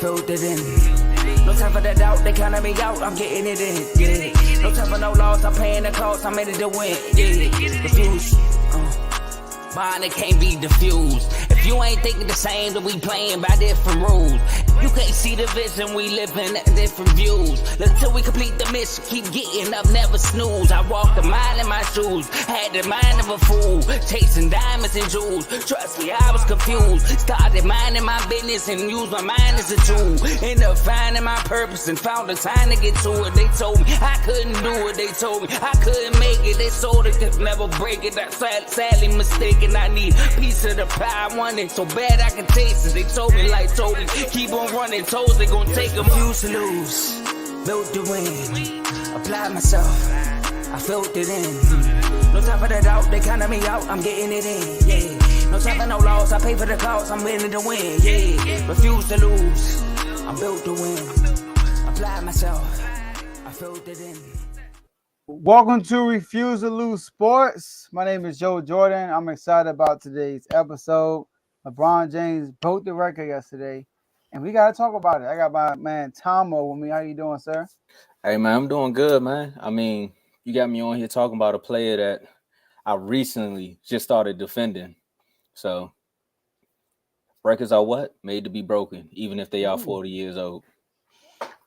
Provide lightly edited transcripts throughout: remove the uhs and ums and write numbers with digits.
filled it in. No time for the doubt, they counted me out, I'm getting it in, yeah. No time for no loss, I'm paying the cost, I'm in it to win, yeah. Refuse, mine, it can't be diffused. If you ain't thinking the same, then we playing by different rules. You can't see the vision, we living at different views. Until we complete the mission, keep getting up, never snooze. I walked a mile in my shoes, had the mind of a fool, chasing diamonds and jewels. Trust me, I was confused. Started minding my business and used my mind as a tool. Ended up finding my purpose and found the time to get to it. They told me I couldn't do it, they told me I couldn't make it. They sold it, could never break it. I sadly mistaken, I need a piece of the pie. I want it so bad I can taste it. They told me like told me, keep on running, toes they gon' take them. Used to lose, built to win, applied myself, I filled it in. No time for the doubt, they counted me out, I'm getting it in, yeah. No time for no loss, I pay for the cost, I'm winning to win, yeah. Refuse to lose, I'm built to win, applied myself, I filled it in. Welcome to Refuse to Lose Sports. My name is Joe Jordan. I'm excited about today's episode. LeBron James broke the record yesterday, and we got to talk about it. I got my man Tomo with me. How you doing, sir? Hey, man, I'm doing good, man. I mean, you got me on here talking about a player that I recently just started defending. So, records are what? Made to be broken, even if they are 40 years old.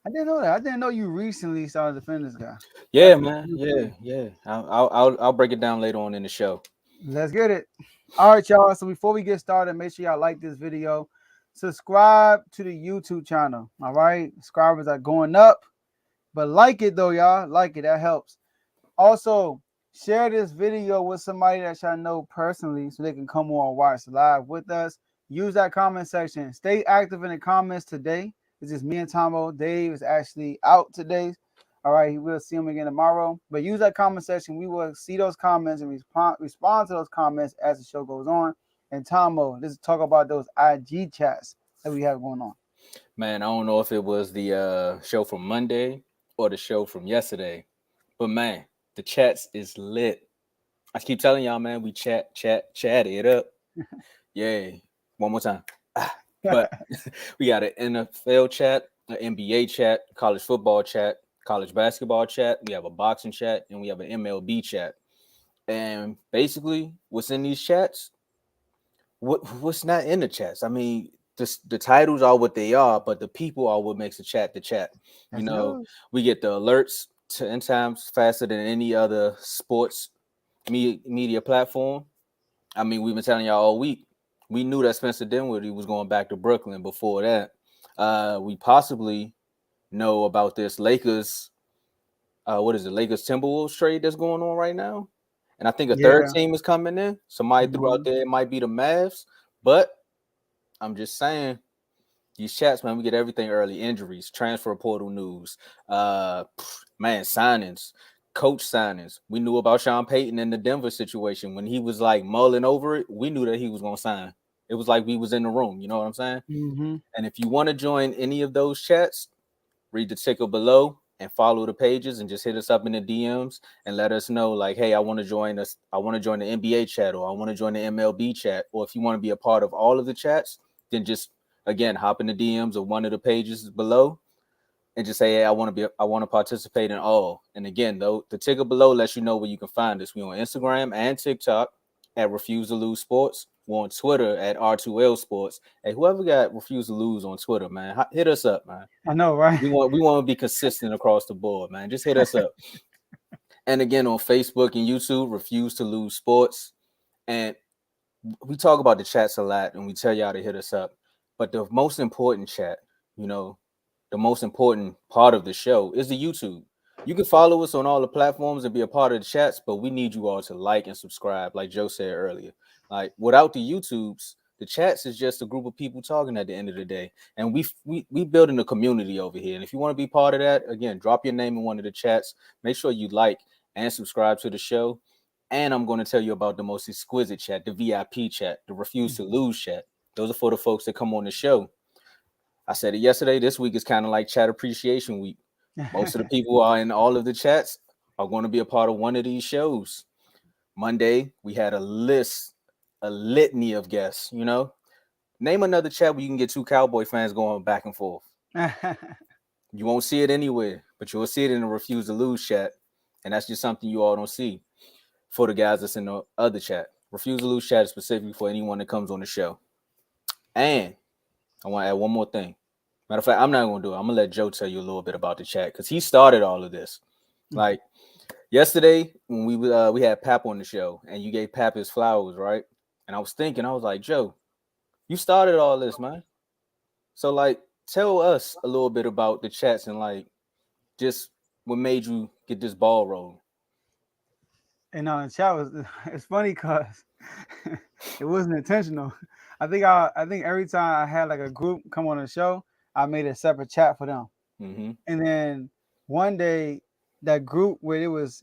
I didn't know that. I didn't know you recently started defending this guy. Yeah, man. Yeah. I'll break it down later on in the show. Let's get it. All right, y'all. So before we get started, make sure y'all like this video. Subscribe to the YouTube channel. All right. Subscribers are going up. But like it though, y'all. Like it. That helps. Also, share this video with somebody that y'all know personally so they can come on and watch live with us. Use that comment section. Stay active in the comments today. It's just me and Tomo. Dave is actually out today. All right, we'll see him again tomorrow. But use that comment section. We will see those comments and respond to those comments as the show goes on. And Tomo, let's talk about those IG chats that we have going on. Man, I don't know if it was the show from Monday or the show from yesterday. But, man, the chats is lit. I keep telling y'all, man, we chat it up. Yeah. One more time. But we got an NFL chat, an NBA chat, college football chat, college basketball chat. We have a boxing chat, and we have an MLB chat. And basically, what's in these chats? What's not in the chats? I mean, the titles are what they are, but the people are what makes the chat the chat. You know, we get the alerts 10 times faster than any other sports media platform. I mean, we've been telling y'all all week. We knew that Spencer Dinwiddie was going back to Brooklyn before that. We possibly know about this Lakers, Lakers Timberwolves trade that's going on right now. And I think a third team is coming in. Somebody threw out there, it might be the Mavs. But I'm just saying, these chats, man, we get everything early. Injuries, transfer portal news, signings, coach signings. We knew about Sean Payton in the Denver situation. When he was like mulling over it, we knew that he was going to sign. It was like we was in the room. You know what I'm saying? Mm-hmm. And if you want to join any of those chats, read the ticker below and follow the pages and just hit us up in the DMs and let us know, like, hey, I want to join us. I want to join the NBA chat, or I want to join the MLB chat. Or if you want to be a part of all of the chats, then just, again, hop in the DMs of one of the pages below and just say, hey, I want to participate in all. And again, though, the ticker below lets you know where you can find us. We're on Instagram and TikTok at Refuse to Lose Sports. We're on Twitter at R2L Sports. Hey, whoever got Refuse to Lose on Twitter, man, hit us up, man. I know, right? We want to be consistent across the board, man. Just hit us up. And again, on Facebook and YouTube, Refuse to Lose Sports. And we talk about the chats a lot, and we tell y'all to hit us up. But the most important chat, the most important part of the show is the YouTube. You can follow us on all the platforms and be a part of the chats, but we need you all to like and subscribe, like Joe said earlier. Like, without the YouTubes, the chats is just a group of people talking at the end of the day. And we building a community over here. And if you want to be part of that, again, drop your name in one of the chats. Make sure you like and subscribe to the show. And I'm going to tell you about the most exquisite chat, the VIP chat, the Refuse to Lose chat. Those are for the folks that come on the show. I said it yesterday. This week is kind of like Chat Appreciation Week. Most of the people who are in all of the chats are going to be a part of one of these shows. Monday, we had a litany of guests, Now, Name another chat where you can get two Cowboy fans going back and forth. You won't see it anywhere, but you'll see it in the Refuse to Lose chat. And that's just something you all don't see for the guys that's in the other chat. Refuse to Lose chat is specifically for anyone that comes on the show. And I want to add one more thing. Matter of fact, I'm not going to do it. I'm going to let Joe tell you a little bit about the chat because he started all of this. Like yesterday when we had Pap on the show and you gave Pap his flowers, right? And I was like, Joe, you started all this, man. So like, tell us a little bit about the chats and like just what made you get this ball rolling. And the chat was it's funny because it wasn't intentional. I think every time I had like a group come on the show, I made a separate chat for them. Mm-hmm. And then one day, that group where it was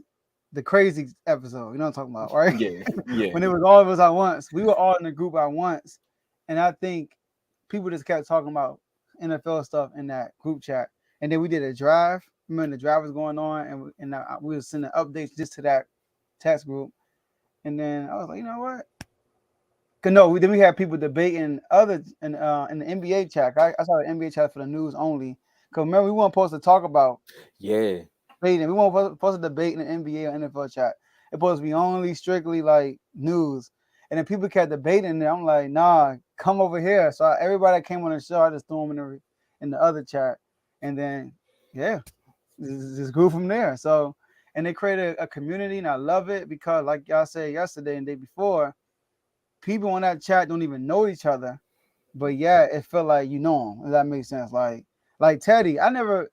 the crazy episode, you know what I'm talking about, right? Yeah. When it was all of us at once, we were all in the group at once, and I think people just kept talking about NFL stuff in that group chat. And then we did a drive. Remember the drive was going on, and we were sending updates just to that text group. And then I was like, you know what? Then we had people debating in the NBA chat. I saw the NBA chat for the news only. Because remember, we weren't supposed to talk about debating. We weren't supposed to debate in the NBA or NFL chat. It's supposed to be only strictly like news. And then people kept debating there. I'm like, nah, come over here. So everybody that came on the show, I just threw them in the other chat. And then, just grew from there. So, and they created a community, and I love it because, like y'all said yesterday and the day before, people on that chat don't even know each other, but yeah, it felt like you know them. If that makes sense. Like Teddy,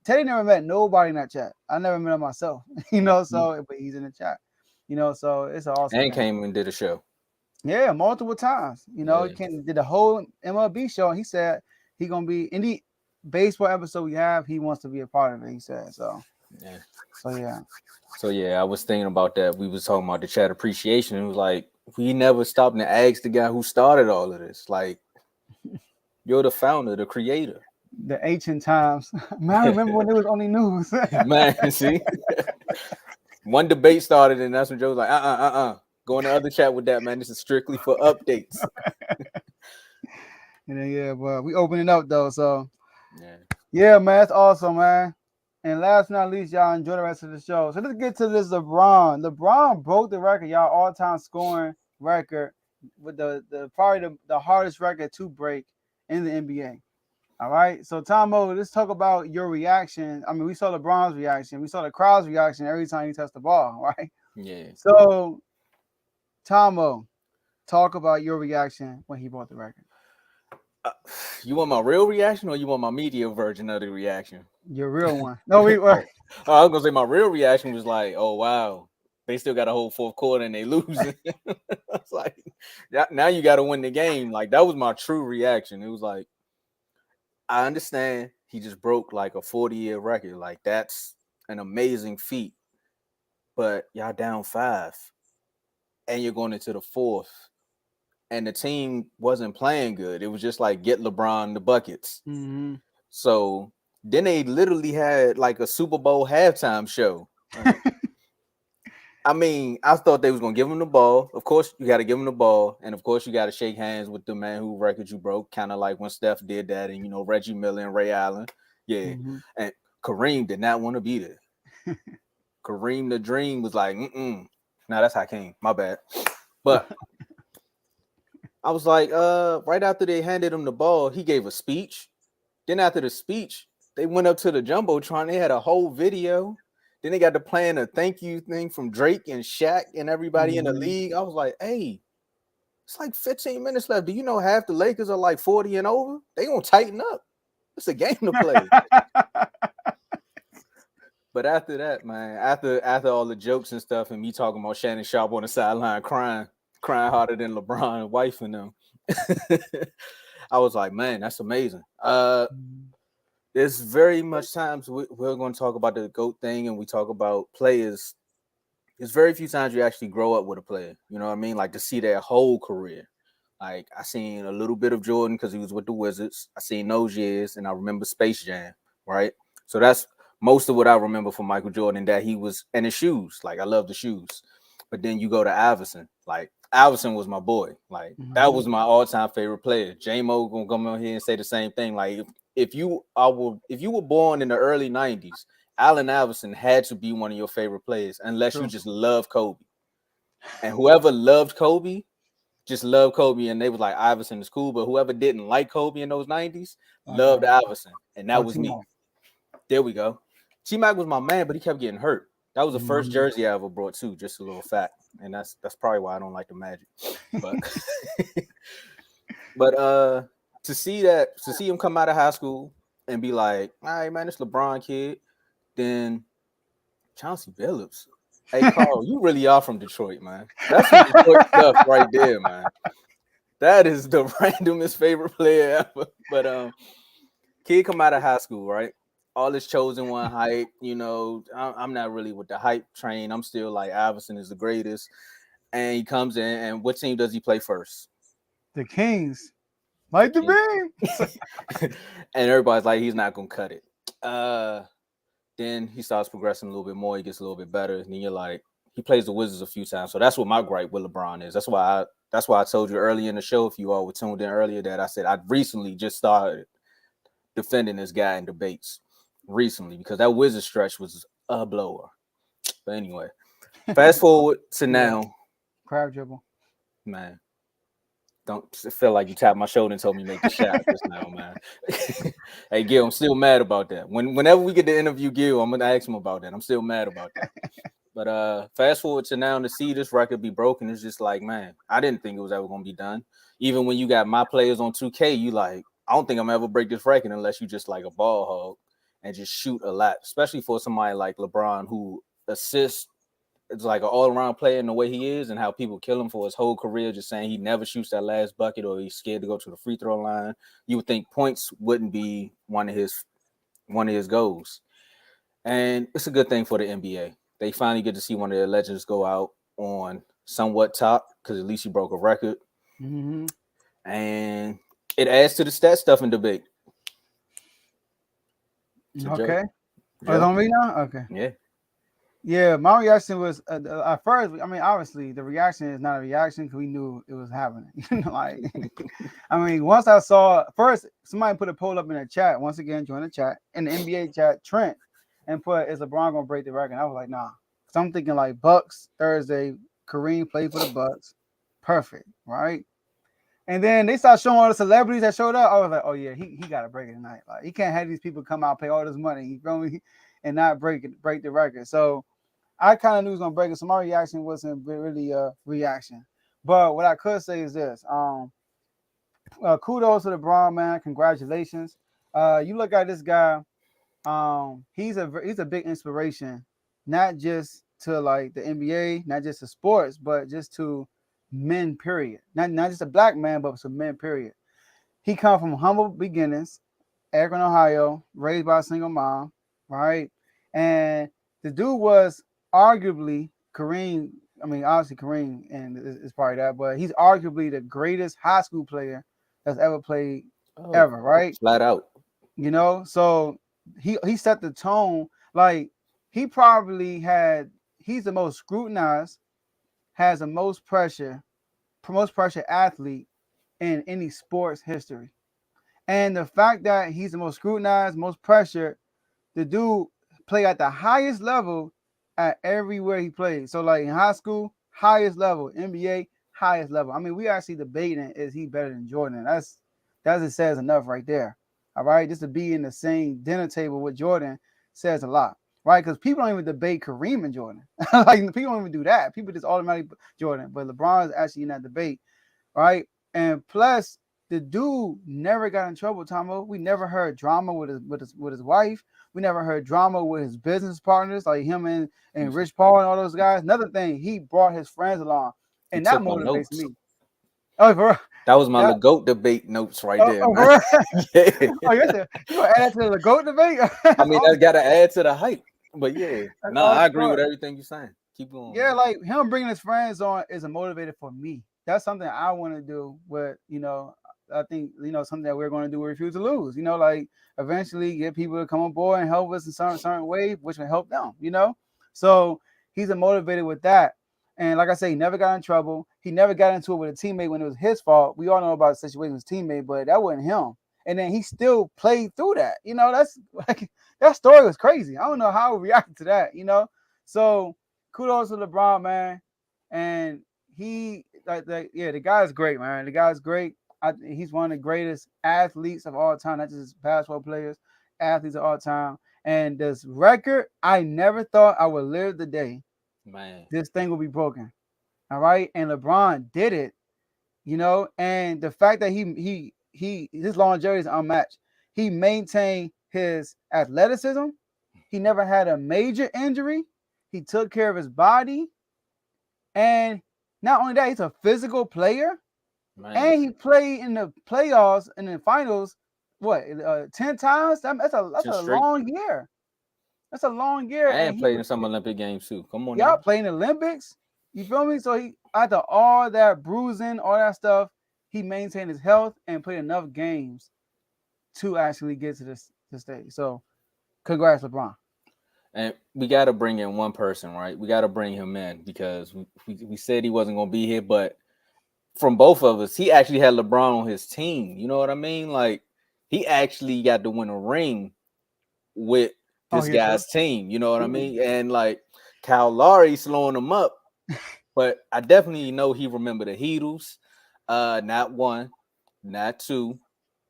Teddy never met nobody in that chat. I never met him myself, you know. So, but he's in the chat, you know. So it's an awesome. And came and did a show. Yeah, multiple times. You know, he did the whole MLB show, and he said he gonna be any baseball episode we have. He wants to be a part of it. He said so. Yeah. So I was thinking about that. We was talking about the chat appreciation. It was like we never stopped to ask the guy who started all of this. Like, you're the founder, the creator. The ancient times. Man, I remember when it was only news. Man, see, one debate started, and that's when Joe was like, Go in the other chat with that, man. This is strictly for updates. And then but we opening up though. So yeah, man, that's awesome, man. And last but not least, y'all enjoy the rest of the show. So let's get to this LeBron. LeBron broke the record, y'all, all-time scoring record with the probably the hardest record to break in the NBA. All right. So Tomo, let's talk about your reaction. I mean, we saw LeBron's reaction. We saw the crowd's reaction every time he touched the ball, right? Yeah. So Tomo, talk about your reaction when he broke the record. You want my real reaction or you want my media version of the reaction? Your real one. No, we were. I was gonna say my real reaction was like, oh wow, they still got a whole fourth quarter and they losing. It's like, now you got to win the game. Like, that was my true reaction. It was like, I understand he just broke like a 40-year record. Like, that's an amazing feat. But y'all down 5 and you're going into the fourth. And the team wasn't playing good. It was just like, get LeBron the buckets. Mm-hmm. So then they literally had like a Super Bowl halftime show. I mean, I thought they was going to give him the ball. Of course, you got to give him the ball. And of course, you got to shake hands with the man who record you broke. Kind of like when Steph did that and, you know, Reggie Miller and Ray Allen. Yeah. Mm-hmm. And Kareem did not want to be there. Kareem the Dream was like, Nah, that's Hakeem. My bad. But I was like, right after they handed him the ball, he gave a speech. Then after the speech, they went up to the Jumbotron. They had a whole video. Then they got to playing a thank you thing from Drake and Shaq and everybody in the league. I was like, hey, it's like 15 minutes left. Do you know half the Lakers are like 40 and over? They gonna tighten up. It's a game to play. But after that, man, after all the jokes and stuff and me talking about Shannon Sharp on the sideline crying harder than LeBron and wife and them, I was like, man, that's amazing. There's very much times we're going to talk about the GOAT thing and we talk about players. There's very few times you actually grow up with a player. You know what I mean? Like, to see their whole career. Like, I seen a little bit of Jordan because he was with the Wizards. I seen those years and I remember Space Jam, right? So that's most of what I remember from Michael Jordan, that he was, and his shoes. Like, I love the shoes. But then you go to Iverson. Like, Iverson was my boy. Like that was Mhm. my all-time favorite player. J-Mo gonna come on here and say the same thing. Like if you were born in the early 90s, Allen Iverson had to be one of your favorite players, unless you True. just love Kobe. And whoever loved Kobe just loved Kobe, and they was like Iverson is cool. But whoever didn't like Kobe in those 90s loved Okay. Iverson, and that Oh, was me. T-Mac. There we go. T-Mac was my man, but he kept getting hurt. That was the first Mhm. jersey I ever brought too. Just a little fact, and that's probably why I don't like the Magic. But but to see him come out of high school and be like, all right, man, this LeBron kid, then Chauncey Billups. Hey Carl, you really are from Detroit, man. That's some Detroit stuff right there, man. That is the randomest favorite player ever. But kid come out of high school, right? All this chosen one hype, I'm not really with the hype train. I'm still like Iverson is the greatest. And he comes in, and what team does he play first? The Kings. The Like the Kings. beam. And everybody's like, he's not gonna cut it. Then he starts progressing a little bit more. He gets a little bit better. And then you're like, he plays the Wizards a few times. So that's what my gripe with LeBron is. That's why I told you early in the show, if you all were tuned in earlier, that I said I recently just started defending this guy in debates recently because that Wizard stretch was a blower. But anyway, fast forward to now, Crab dribble. man. Don't feel like you tapped my shoulder and told me to make the shot just now, man. Hey, Gil, I'm still mad about that. Whenever we get to interview Gil, I'm gonna ask him about that. I'm still mad about that. But fast forward to now to see this record be broken, it's just like, man, I didn't think it was ever gonna be done. Even when you got my players on 2K, you like, I don't think I'm ever break this record unless you just like a ball hog and just shoot a lot, especially for somebody like LeBron who assists. It's like an all-around player in the way he is and how people kill him for his whole career, just saying he never shoots that last bucket or he's scared to go to the free throw line. You would think points wouldn't be one of his goals. And it's a good thing for the NBA. They finally get to see one of their legends go out on somewhat top because at least he broke a record. Mm-hmm. And it adds to the stat stuff and debate. So Okay. Joe, Oh, it's on me now? Okay. yeah. Yeah, my reaction was at first. I mean, obviously, the reaction is not a reaction because we knew it was happening. Like, I mean, once I saw first, somebody put a poll up in the chat. Once again, join the chat in the NBA chat, Trent, and put, "Is LeBron gonna break the record?" And I was like, "Nah," because I'm thinking like Bucks Thursday. Kareem played for the Bucks, perfect, right? And then they start showing all the celebrities that showed up. I was like, "Oh yeah, he got to break it tonight. Like, he can't have these people come out pay all this money. You feel me? And not break the record." So I kind of knew he was gonna break it, so my reaction wasn't really a reaction. But what I could say is this: kudos to LeBron, man. Congratulations. You look at this guy. He's a big inspiration, not just to like the NBA, not just to sports, but just to men. Period. Not just a black man, but to men. Period. He come from humble beginnings, Akron, Ohio, raised by a single mom, right? And the dude was arguably Kareem. I mean, obviously Kareem and is part of that, but he's arguably the greatest high school player that's ever played Oh, ever, right? flat out. So he set the tone. Like he's the most scrutinized, has the most pressure athlete in any sports history. And the fact that he's the most scrutinized, most pressured, the dude play at the highest level at everywhere he played. So like in high school, highest level, NBA, highest level. I mean, we actually debating is he better than Jordan? That just says enough right there. All right, just to be in the same dinner table with Jordan says a lot, right? Because people don't even debate Kareem and Jordan. Like people don't even do that. People just automatically Jordan, but LeBron is actually in that debate, right? And plus, the dude never got in trouble, Tomo. We never heard drama with his wife. We never heard drama with his business partners, like him and Rich Paul and all those guys. Another thing, he brought his friends along, He and that took my motivates notes. me. Oh, bro. That was my That, LeGoat debate notes right there, man. bro. Yeah. Oh, you gonna add that to the GOAT debate? I mean, that's got to add to the hype. But yeah, That's no, I awesome. agree with everything you're saying. Keep going. Yeah, Man. like him bringing his friends on is a motivator for me. That's something I want to do. But I think something that we're going to do. We refuse to lose. Like eventually get people to come on board and help us in certain way, which will help them. So he's a motivator with that. And like I say, he never got in trouble. He never got into it with a teammate when it was his fault. We all know about the situation with his teammate, but that wasn't him. And then he still played through that. That's like that story was crazy. I don't know how we reacted to that. So kudos to LeBron, man. And he the guy's great, man. The guy's great. He's one of the greatest athletes of all time, not just basketball players, athletes of all time. And this record, I never thought I would live the day this thing will be broken. All right. And LeBron did it, and the fact that his longevity is unmatched. He maintained his athleticism. He never had a major injury. He took care of his body. And not only that, he's a physical player. Man. And he played in the playoffs and the finals, 10 times? That's a long year. That's a long year. And played in some Olympic games too. Come on. Y'all playing Olympics. You feel me? So he, after all that bruising, all that stuff, he maintained his health and played enough games to actually get to this stage. So congrats, LeBron. And we got to bring in one person, right? We got to bring him in because we said he wasn't going to be here, but from both of us, he actually had LeBron on his team. You know what I mean? Like, he actually got to win a ring with this guy's team. You know what I mean? And, like, Kyle Lowry slowing him up. But I definitely know he remembered the Heatles. Not 1, not 2,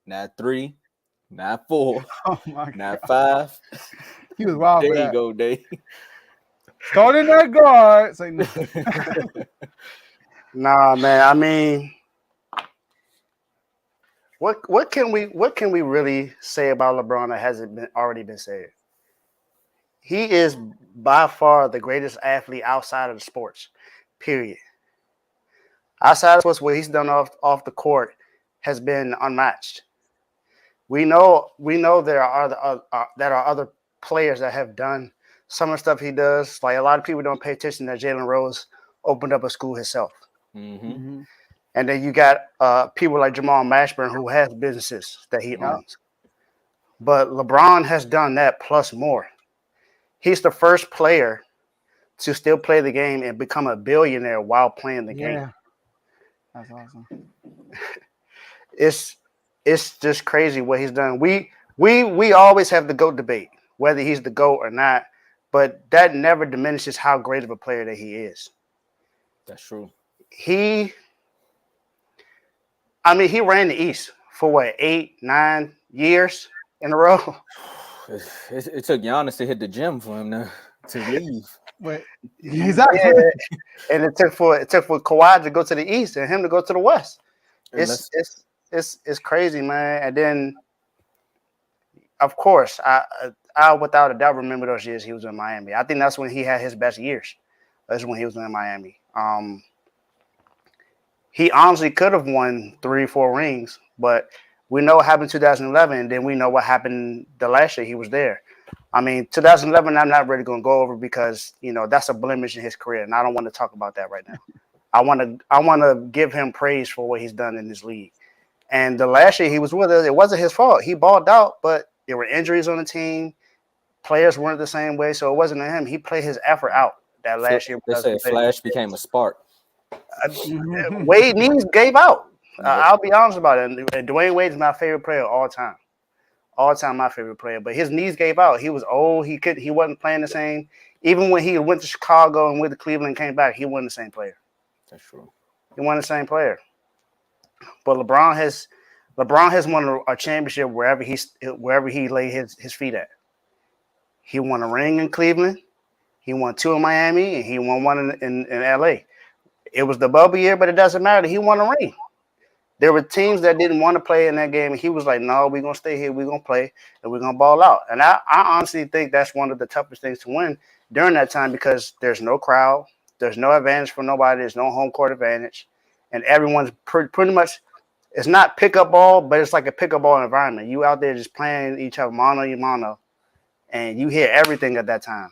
not 3, not 4, not 5. He was wild there for that. You go, Dave. Starting that guard. Say no. Nah, man. I mean, what can we really say about LeBron that hasn't already been said? He is by far the greatest athlete outside of the sports. Period. Outside of sports, what he's done off the court has been unmatched. We know there are other players that have done some of the stuff he does. Like, a lot of people don't pay attention that Jalen Rose opened up a school himself. Mm-hmm. And then you got people like Jamal Mashburn who has businesses that he owns. But LeBron has done that plus more. He's the first player to still play the game and become a billionaire while playing the game. That's awesome. It's just crazy what he's done. We always have the GOAT debate, whether he's the GOAT or not, but that never diminishes how great of a player that he is. That's true. He ran the East for 8-9 years in a row. It took Giannis to hit the gym for him to leave. But exactly. Yeah. And it took for Kawhi to go to the East and him to go to the West. It's crazy, man. And then, of course, I without a doubt remember those years he was in Miami. I think that's when he had his best years. That's when he was in Miami. He honestly could have won 3-4 rings, but we know what happened in 2011, and then we know what happened the last year he was there. I mean, 2011, I'm not really going to go over because, that's a blemish in his career, and I don't want to talk about that right now. I want to give him praise for what he's done in this league. And the last year he was with us, it wasn't his fault. He balled out, but there were injuries on the team. Players weren't the same way, so it wasn't him. He played his effort out that last year. They say Flash became a spark. Wade knees gave out. I'll be honest about it. And Dwayne Wade is my favorite player all time. All time my favorite player. But his knees gave out. He was old. He wasn't playing the same. Even when he went to Chicago and went to Cleveland and came back, he wasn't the same player. That's true. He wasn't the same player. But LeBron has won a championship wherever he laid his feet at. He won a ring in Cleveland. He won 2 in Miami, and he won 1 in LA. It was the bubble year, but it doesn't matter. He won a ring. There were teams that didn't want to play in that game, and he was like, no, we're going to stay here. We're going to play, and we're going to ball out. And I honestly think that's one of the toughest things to win during that time because there's no crowd. There's no advantage for nobody. There's no home court advantage. And everyone's pretty much – it's not pickup ball, but it's like a pickup ball environment. You out there just playing each other mano, and you hear everything at that time.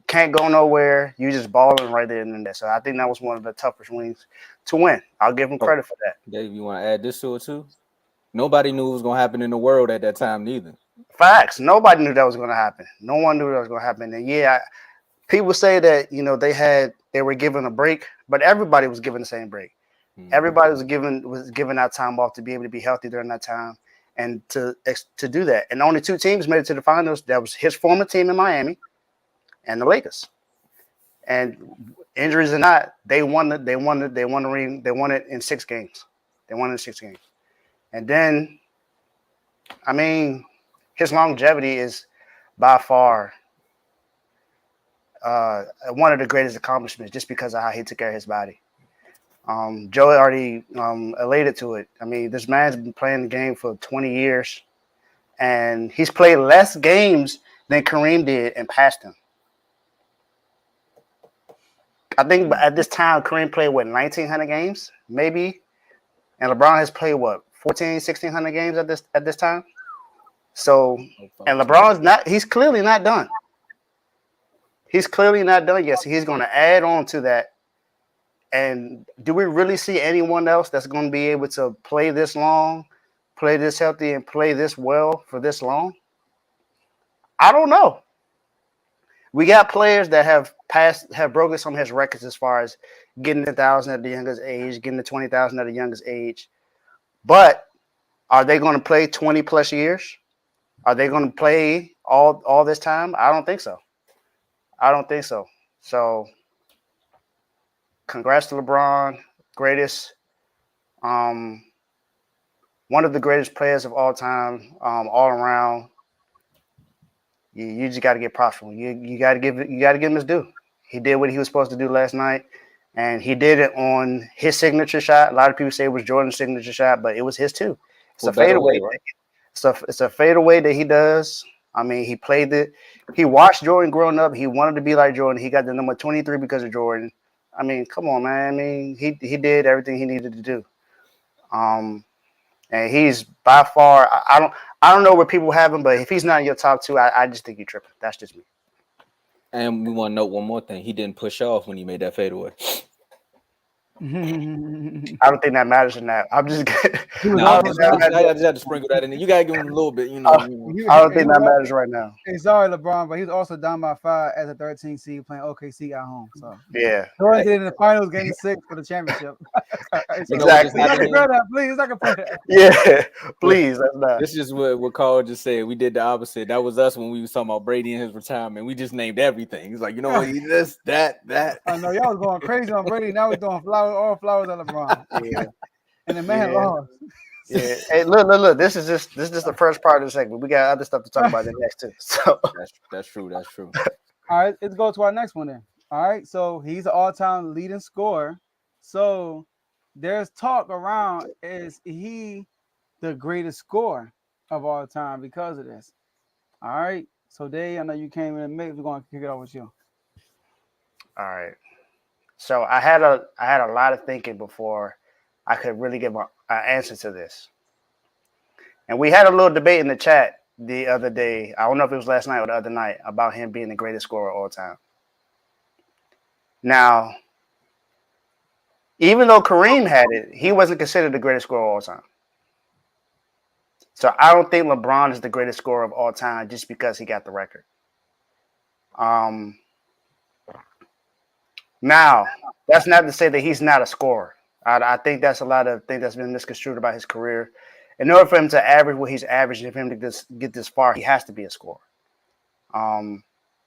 Can't go nowhere. You just balling right there and there. So I think that was one of the toughest wins to win. I'll give him credit for that. Dave, you want to add this to it too? Nobody knew what was going to happen in the world at that time neither. Facts. Nobody knew that was going to happen. No one knew that was going to happen. And people say that they were given a break, but everybody was given the same break. Everybody was given that time off to be able to be healthy during that time and to do that. And only 2 teams made it to the finals. That was his former team in Miami and the Lakers. And injuries or not, they won the ring. They won it in 6 games. They won it in 6 games. And then, I mean, his longevity is by far one of the greatest accomplishments just because of how he took care of his body. Joe already elated to it. I mean, this man's been playing the game for 20 years, and he's played less games than Kareem did and passed him. I think at this time, Kareem played, 1,900 games, maybe? And LeBron has played, 1,600 games at this time? So, and he's clearly not done. He's clearly not done yet. So he's going to add on to that. And do we really see anyone else that's going to be able to play this long, play this healthy, and play this well for this long? I don't know. We got players that have broken some of his records as far as getting 1,000 at the youngest age, getting the 20,000 at the youngest age. But are they going to play 20 plus years? Are they going to play all this time? I don't think so. So, congrats to LeBron, one of the greatest players of all time, all around. You just got to get props for him. You got to give him his due. He did what he was supposed to do last night, and he did it on his signature shot. A lot of people say it was Jordan's signature shot, but it was his too. It's a fadeaway. Right? It's a fadeaway that he does. I mean, he played it. He watched Jordan growing up. He wanted to be like Jordan. He got the number 23 because of Jordan. I mean, come on, man. I mean, he did everything he needed to do. And he's by far. I don't know where people have him, but if he's not in your top 2, I just think you're tripping. That's just me. And we want to note one more thing. He didn't push off when he made that fadeaway. I don't think that matters in that. I'm just kidding. I just had to sprinkle that in there. You gotta give him a little bit, I don't think that matters right now. Hey, sorry, LeBron, but he was also down by 5 as a 13 seed playing OKC at home. So yeah, Jordan did in the finals, game 6 for the championship. Exactly. Please, not gonna play that. Yeah, please. That's not. This is what Carl just said. We did the opposite. That was us when we was talking about Brady and his retirement. We just named everything. He's like, you know what? He this, that. I know y'all was going crazy on Brady. Now we're doing all flowers on LeBron. Yeah. And the man lost. Yeah. Hey, look. This is just the first part of the segment. We got other stuff to talk about in the next too. So that's true. All right, let's go to our next one then. All right, so he's an all-time leading scorer. So there's talk around, is he the greatest scorer of all time because of this? All right. So Dave, I know you came in the mix. We're going to kick it off with you. All right. So I had a lot of thinking before I could really give an answer to this. And we had a little debate in the chat the other day. I don't know if it was last night or the other night about him being the greatest scorer of all time. Now, even though Kareem had it, he wasn't considered the greatest scorer of all time. So I don't think LeBron is the greatest scorer of all time just because he got the record. Now, that's not to say that he's not a scorer. I think that's a lot of things that's been misconstrued about his career. In order for him to average what he's averaging, for him to get this far, he has to be a scorer.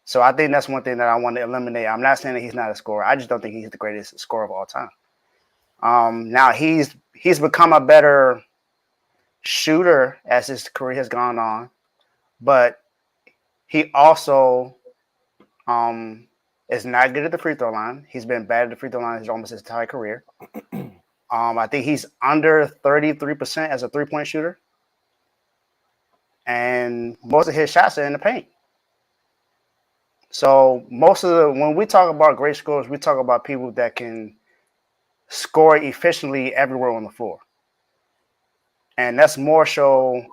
So I think that's one thing that I want to eliminate. I'm not saying that he's not a scorer. I just don't think he's the greatest scorer of all time. Now he's become a better shooter as his career has gone on, but he also is not good at the free throw line. He's been bad at the free throw line almost his entire career. I think he's under 33% as a three-point shooter, and most of his shots are in the paint. So when we talk about great scorers, we talk about people that can score efficiently everywhere on the floor. And that's more so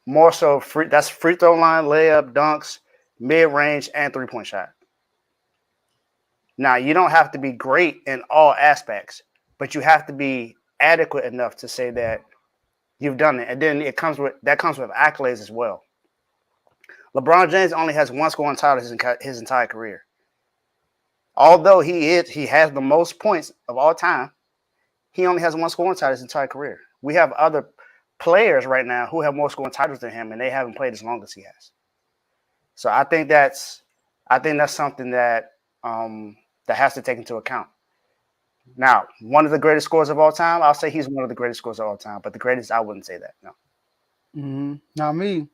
that's free throw line, layup, dunks, mid-range, and three-point shot. Now, you don't have to be great in all aspects, but you have to be adequate enough to say that you've done it. And then that comes with accolades as well. LeBron James only has one scoring title his entire career. Although he has the most points of all time, he only has one scoring title his entire career. We have other players right now who have more scoring titles than him, and they haven't played as long as he has. So I think that's something that that has to take into account. Now, one of the greatest scorers of all time, I'll say he's one of the greatest scorers of all time, but the greatest, I wouldn't say that. No. Mm-hmm. Now, me,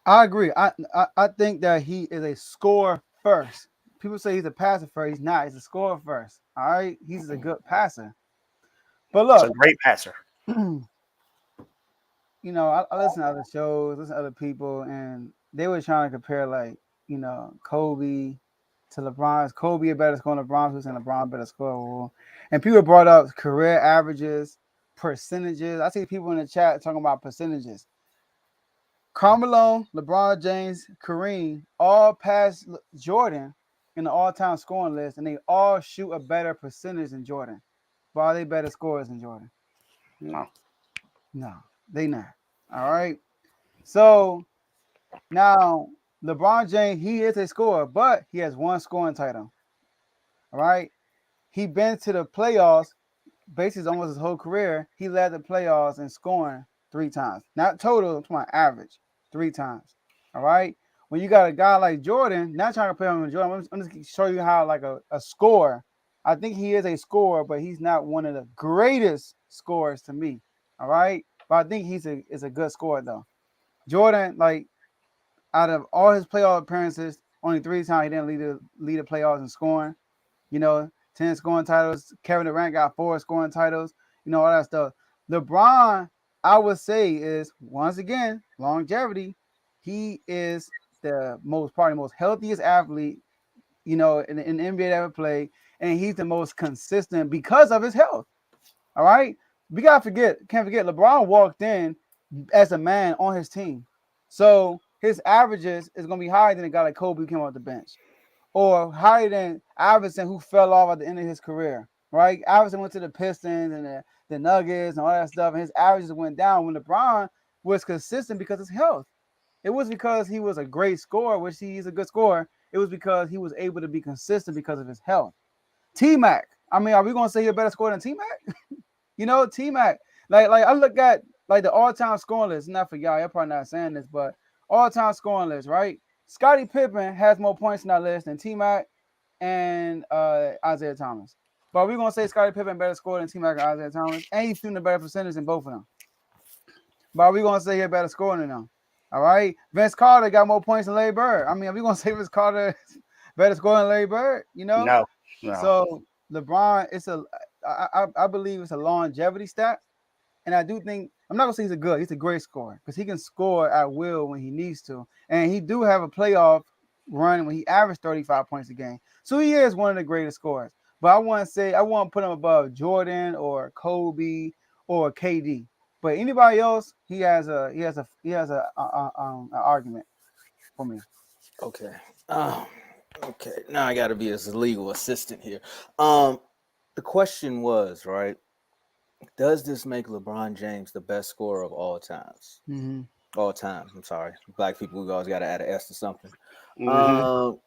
I agree. I think that he is a scorer first. People say he's a passer first. He's not. He's a scorer first. All right. He's a good passer. But look, He's a great passer. You know, I listen to other shows, listen to other people, and they were trying to compare, like, you know, Kobe to LeBron. Is Kobe a better scorer than LeBron? Who's saying LeBron better scorer? And people brought up career averages, percentages. I see people in the chat talking about percentages. Carmelo, LeBron James, Kareem all passed Jordan in the all-time scoring list, and they all shoot a better percentage than Jordan. But are they better scorers than Jordan? No. No, they not. All right. So now LeBron James, he is a scorer, but he has one scoring title. All right. He been to the playoffs basically almost his whole career. He led the playoffs in scoring 3 times. Not total, to my average, 3 times. All right. When you got a guy like Jordan, not trying to play him with Jordan, I'm just going to show you how, like, a scorer. I think he is a scorer, but he's not one of the greatest scorers to me. All right. But I think he's a good scorer, though. Jordan, like, out of all his playoff appearances, only 3 times he didn't lead the playoffs in scoring. You know, 10 scoring titles. Kevin Durant got 4 scoring titles. You know, all that stuff. LeBron, I would say, is, once again, longevity. He is probably the most healthiest athlete, you know, in the NBA that ever played. And he's the most consistent because of his health. All right? We can't forget, LeBron walked in as a man on his team. So his averages is going to be higher than a guy like Kobe who came off the bench, or higher than Iverson, who fell off at the end of his career, right? Iverson went to the Pistons and the Nuggets and all that stuff, and his averages went down when LeBron was consistent because of his health. It was because he was a great scorer, which he's a good scorer. It was because he was able to be consistent because of his health. T-Mac, I mean, are we going to say he's a better scorer than T-Mac? You know, T-Mac, like I look at, like, the all-time scoring list. Not for y'all probably not saying this, but all-time scoring list, right? Scottie Pippen has more points in that list than T-Mac and Isaiah Thomas. But we're going to say Scottie Pippen better scorer than T-Mac and Isaiah Thomas, and he's shooting a better percentage than both of them. But we're going to say he's better scoring than them. All right? Vince Carter got more points than Larry Bird. I mean, are we going to say Vince Carter better scorer than Larry Bird? You know? No. So LeBron, I believe it's a longevity stat. And I do think, I'm not going to say he's a great scorer, because he can score at will when he needs to. And he do have a playoff run when he averaged 35 points a game. So he is one of the greatest scorers. But I want to put him above Jordan or Kobe or KD. But anybody else, he has an argument for me. Okay. Okay. Now I got to be his legal assistant here. The question was, right, does this make LeBron James the best scorer of all times? Mm-hmm. All times. I'm sorry. Black people, we always got to add an S to something. Mm-hmm.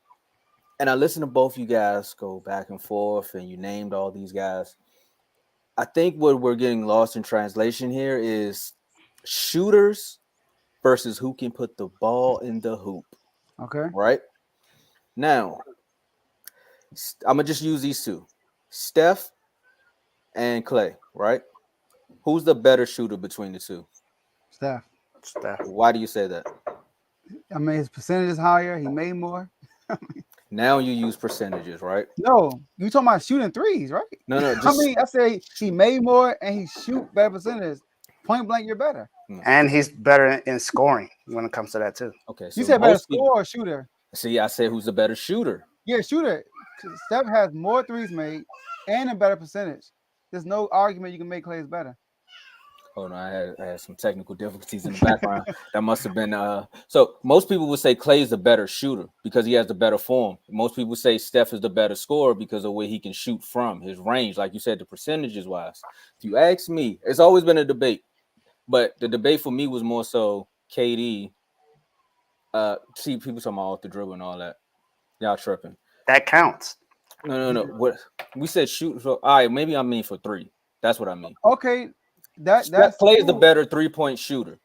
And I listened to both you guys go back and forth, and you named all these guys. I think what we're getting lost in translation here is shooters versus who can put the ball in the hoop. Okay. Right? Now, I'm going to just use these two. Steph and Clay, right? Who's the better shooter between the two? Steph. Why do you say that? I mean, his percentage is higher. He made more. Now you use percentages, right? No, you talking about shooting threes, right? No. I mean, I say he made more and he shoot better percentages. Point blank, you're better. And he's better in scoring when it comes to that too. Okay, so you said better scorer or shooter? See, I said who's the better shooter? Yeah, shooter. Steph has more threes made and a better percentage. There's no argument you can make Clay is better. Oh no, I had some technical difficulties in the background. That must have been so most people would say Clay is the better shooter because he has the better form. Most people say Steph is the better scorer because of where he can shoot from, his range, like you said, the percentages wise. If you ask me, it's always been a debate, but the debate for me was more so KD See, people talking about off the dribble and all that. Y'all tripping. That counts. No. What we said shoot. So, all right, maybe I mean for three. That's what I mean. Okay, that's Clay is the cool. better 3-point shooter.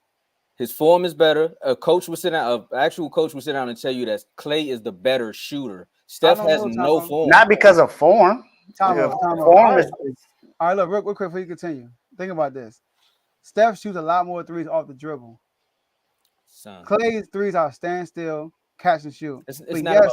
His form is better. An actual coach will sit down and tell you that Clay is the better shooter. Steph has no form. Not because of form. Time out. Form is. All right, look, real quick before you continue. Think about this. Steph shoots a lot more threes off the dribble. Son. Clay's threes are standstill, catch and shoot. It's not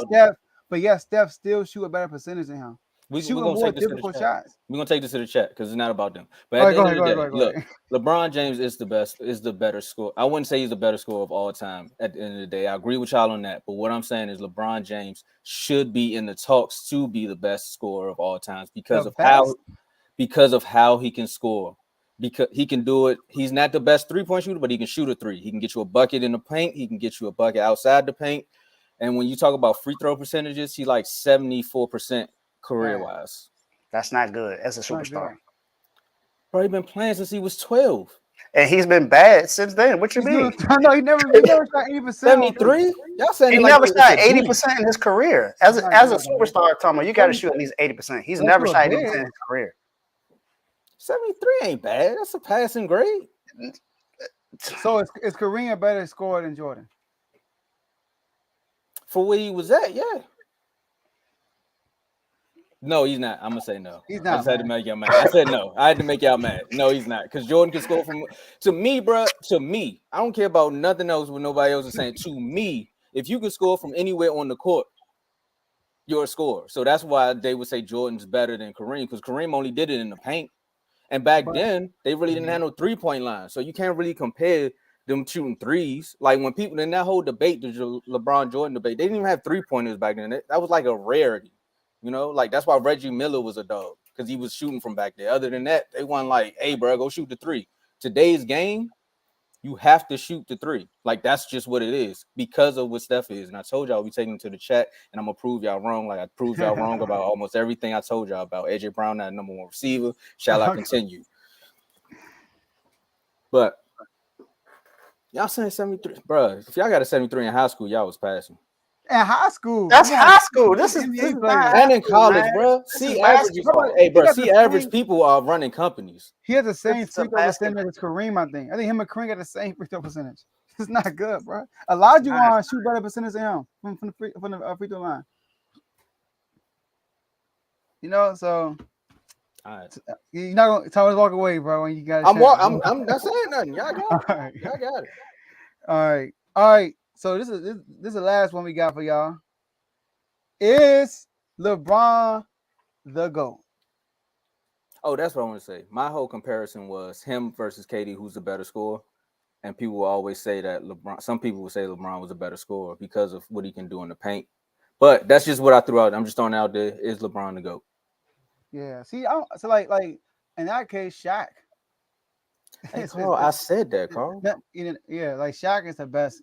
about Steph still shoot a better percentage than him. We're Shooting gonna more take this to the difficult chat. shots. We're gonna take this to the chat because it's not about them. But at the end of the day, look, LeBron James is the better scorer. I wouldn't say he's the better scorer of all time at the end of the day. I agree with y'all on that. But what I'm saying is LeBron James should be in the talks to be the best scorer of all times because of how he can score. Because he can do it. He's not the best 3-point shooter, but he can shoot a three. He can get you a bucket in the paint. He can get you a bucket outside the paint. And when you talk about free throw percentages, he's like 74% career-wise. That's not good as a superstar. Bro, he's been playing since he was 12. And he's been bad since then. What you mean? No, he never shot 80%. 73? Y'all saying he never shot 80% in his career. As a superstar, Tomo, you got to shoot at least 80%. He's never shot 80% in his career. 73 ain't bad. That's a passing grade. So is Kareem better scorer than Jordan? For where he was at, yeah. No, he's not. I'm gonna say no. He's not. I just had to make y'all mad. I said no. I had to make y'all mad. No, he's not. Because Jordan can score from. To me, bro. To me, I don't care about nothing else. What nobody else is saying. To me, if you can score from anywhere on the court, you're a scorer. So that's why they would say Jordan's better than Kareem because Kareem only did it in the paint. And back then, they really didn't have no 3-point line. So you can't really compare them shooting threes. Like when people in that whole debate, the LeBron Jordan debate, they didn't even have 3-pointers back then. That was like a rarity. You know, like that's why Reggie Miller was a dog because he was shooting from back there. Other than that, they weren't like, hey, bro, go shoot the three. Today's game, you have to shoot the three. Like that's just what it is because of what Steph is. And I told y'all we taking it to the chat, and I'm gonna prove y'all wrong. Like I proved y'all wrong about almost everything I told y'all about. AJ Brown, that number one receiver. Shall I continue? But y'all saying 73, bro? If y'all got a 73 in high school, y'all was passing. In high school, that's high school. This is and in college, bro. See average, hey, bro. See average people are running companies. He has the same free throw percentage as Kareem. I think him and Kareem got the same free throw percentage. It's not good, bro. Elijah shoot better percentage than him from the free throw line. You know, so you're not gonna tell us walk away, bro. When you got, I'm not saying nothing. Y'all got it. Y'all got it. All right. So this is the last one we got for y'all. Is LeBron the GOAT? Oh, that's what I want to say. My whole comparison was him versus KD, who's the better scorer. And people will always say that LeBron. Some people will say LeBron was a better scorer because of what he can do in the paint. But that's just what I threw out. I'm just throwing out there. Is LeBron the GOAT? Yeah. See, so like in that case, Shaq. Hey, Carl, I said that, Carl. Yeah, like Shaq is the best.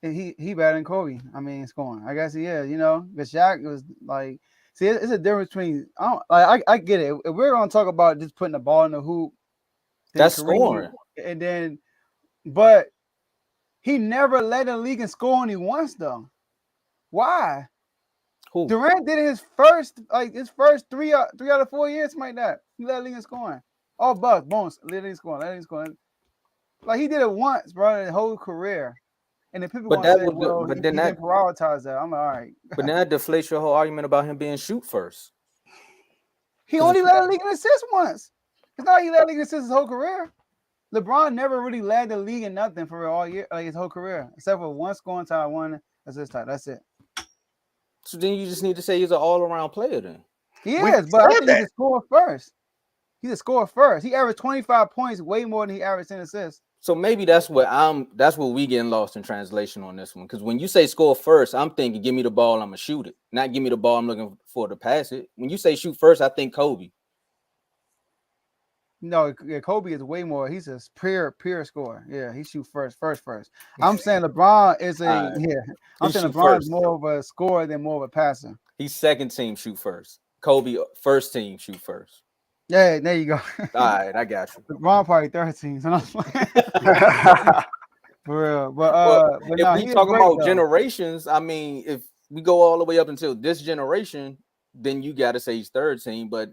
He better than Kobe. I mean, scoring. I guess he is. You know, because Shaq was like, see, it's a difference between. I get it. If we're gonna talk about just putting the ball in the hoop, that's scoring. And then, but he never led the league in scoring once though. Why? Who? Durant did it his first three out of 4 years, something like that. He led the league in scoring. All Bucks, bones, led the league in scoring. Like he did it once, bro, his whole career. And then people want to say, well, he didn't prioritize that. I'm like, all right. But then that deflates your whole argument about him being shoot first. He only led the league in assists once. It's not like he led the league in assists his whole career. LeBron never really led the league in nothing for all year, like his whole career, except for one scoring time, one assist time. That's it. So then you just need to say he's an all-around player then. He is, but I think he's a scorer first. He's a scorer first. He averaged 25 points, way more than he averaged in assists. So maybe that's what we getting lost in translation on this one. Because when you say score first, I'm thinking give me the ball, I'm gonna shoot it. Not give me the ball, I'm looking for to pass it. When you say shoot first, I think Kobe. No, yeah, Kobe is way more. He's a pure scorer. Yeah, he shoot first. I'm saying LeBron is I'm saying LeBron is more of a scorer than more of a passer. He's second team shoot first. Kobe first team shoot first. Yeah, there you go. All right, I got you. LeBron probably 13. So For real. But If no, we he is talk great about though. generations, I mean, if we go all the way up until this generation, then you got to say he's third team. But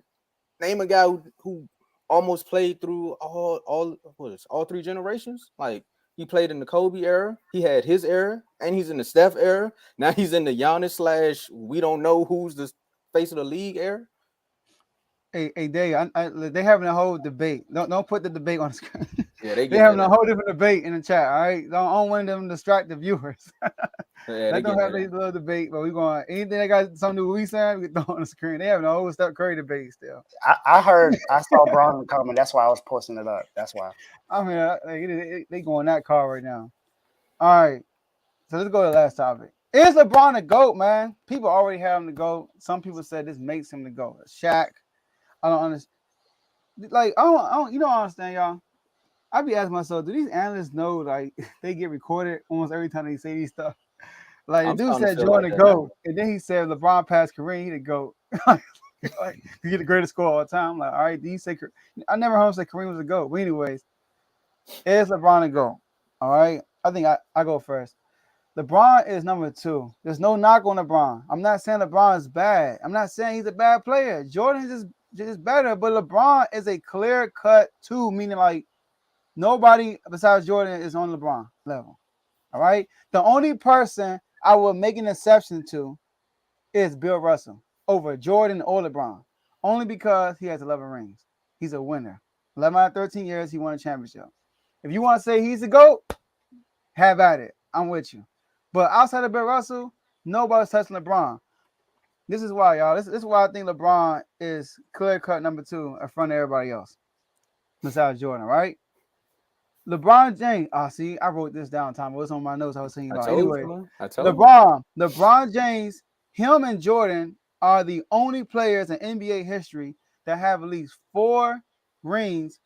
name a guy who almost played through all three generations. Like he played in the Kobe era, he had his era, and he's in the Steph era. Now he's in the Giannis / we don't know who's the face of the league era. Hey, they having a whole debate. Don't put the debate on the screen. Yeah, they They getting having it a out. whole different debate in the chat. All right, don't want them to distract the viewers. Yeah, they Let them getting have it their out. little debate. But we going anything that got something to do with we saying, we throw on the screen. They having a whole Steph Curry debate still. I saw Braun in the comment. That's why I was posting it up. That's why. I mean, they going that car right now. All right, so let's go to the last topic. Is LeBron a GOAT, man? People already have him to GOAT. Some people said this makes him the GOAT. Shaq. I don't understand. Like, I don't, you don't understand, y'all. I be asking myself, do these analysts know like they get recorded almost every time they say these stuff? Like the I'm dude starting to said feel like Jordan to that now. go, and then he said LeBron passed Kareem, he to go. Like you get the greatest score all the time. I'm like, all right, do you say I never heard him say Kareem was a GOAT. But anyways, is LeBron a GOAT? All right. I think I go first. LeBron is number 2. There's no knock on LeBron. I'm not saying LeBron is bad. I'm not saying he's a bad player. Jordan is just better, but LeBron is a clear cut 2, meaning like nobody besides Jordan is on LeBron level. All right. The only person I will make an exception to is Bill Russell over Jordan or LeBron, only because he has 11 rings. He's a winner. 11 out of 13 years, he won a championship. If you want to say he's a GOAT, have at it. I'm with you. But outside of Bill Russell, nobody's touching LeBron. This is why, y'all. This is why I think LeBron is clear cut number 2 in front of everybody else besides Jordan, right? LeBron James. See, I wrote this down. Time it was on my notes. I was thinking I about. told Anyway, you, man. I told you. LeBron James, him and Jordan are the only players in NBA history that have at least 4 rings,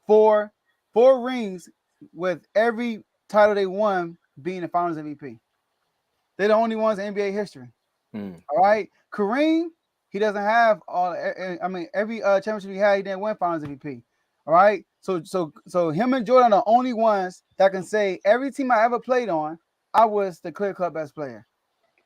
four rings with every title they won being the Finals MVP. They're the only ones in NBA history. All right, Kareem, he doesn't have all. I mean, every championship he had, he didn't win Finals MVP. All right, so him and Jordan are the only ones that can say every team I ever played on, I was the clear cut best player.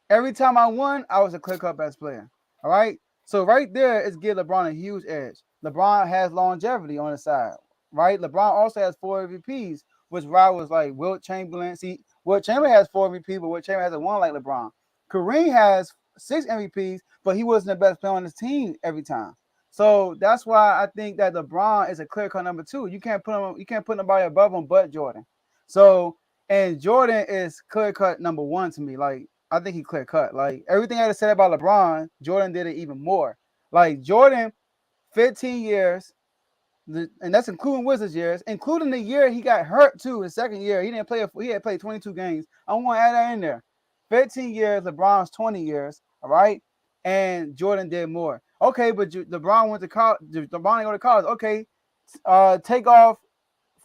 Every time I won, I was a clear cut best player. All right, so right there is give LeBron a huge edge. LeBron has longevity on his side, right? LeBron also has 4 MVPs, which rivals like Wilt Chamberlain. See, Wilt Chamberlain has 4 MVPs, but Wilt Chamberlain hasn't won like LeBron. Kareem has 6 MVPs, but he wasn't the best player on his team every time. So that's why I think that LeBron is a clear cut number 2. You can't put nobody above him but Jordan. So and Jordan is clear cut number 1 to me. Like I think he clear cut. Like everything I had said about LeBron, Jordan did it even more. Like Jordan, 15 years, and that's including Wizards years, including the year he got hurt too. His second year, he didn't play. He had played 22 games. I want to add that in there. 15 years, LeBron's 20 years. All right, and Jordan did more. Okay, but LeBron went to college. LeBron didn't go to college. Okay, take off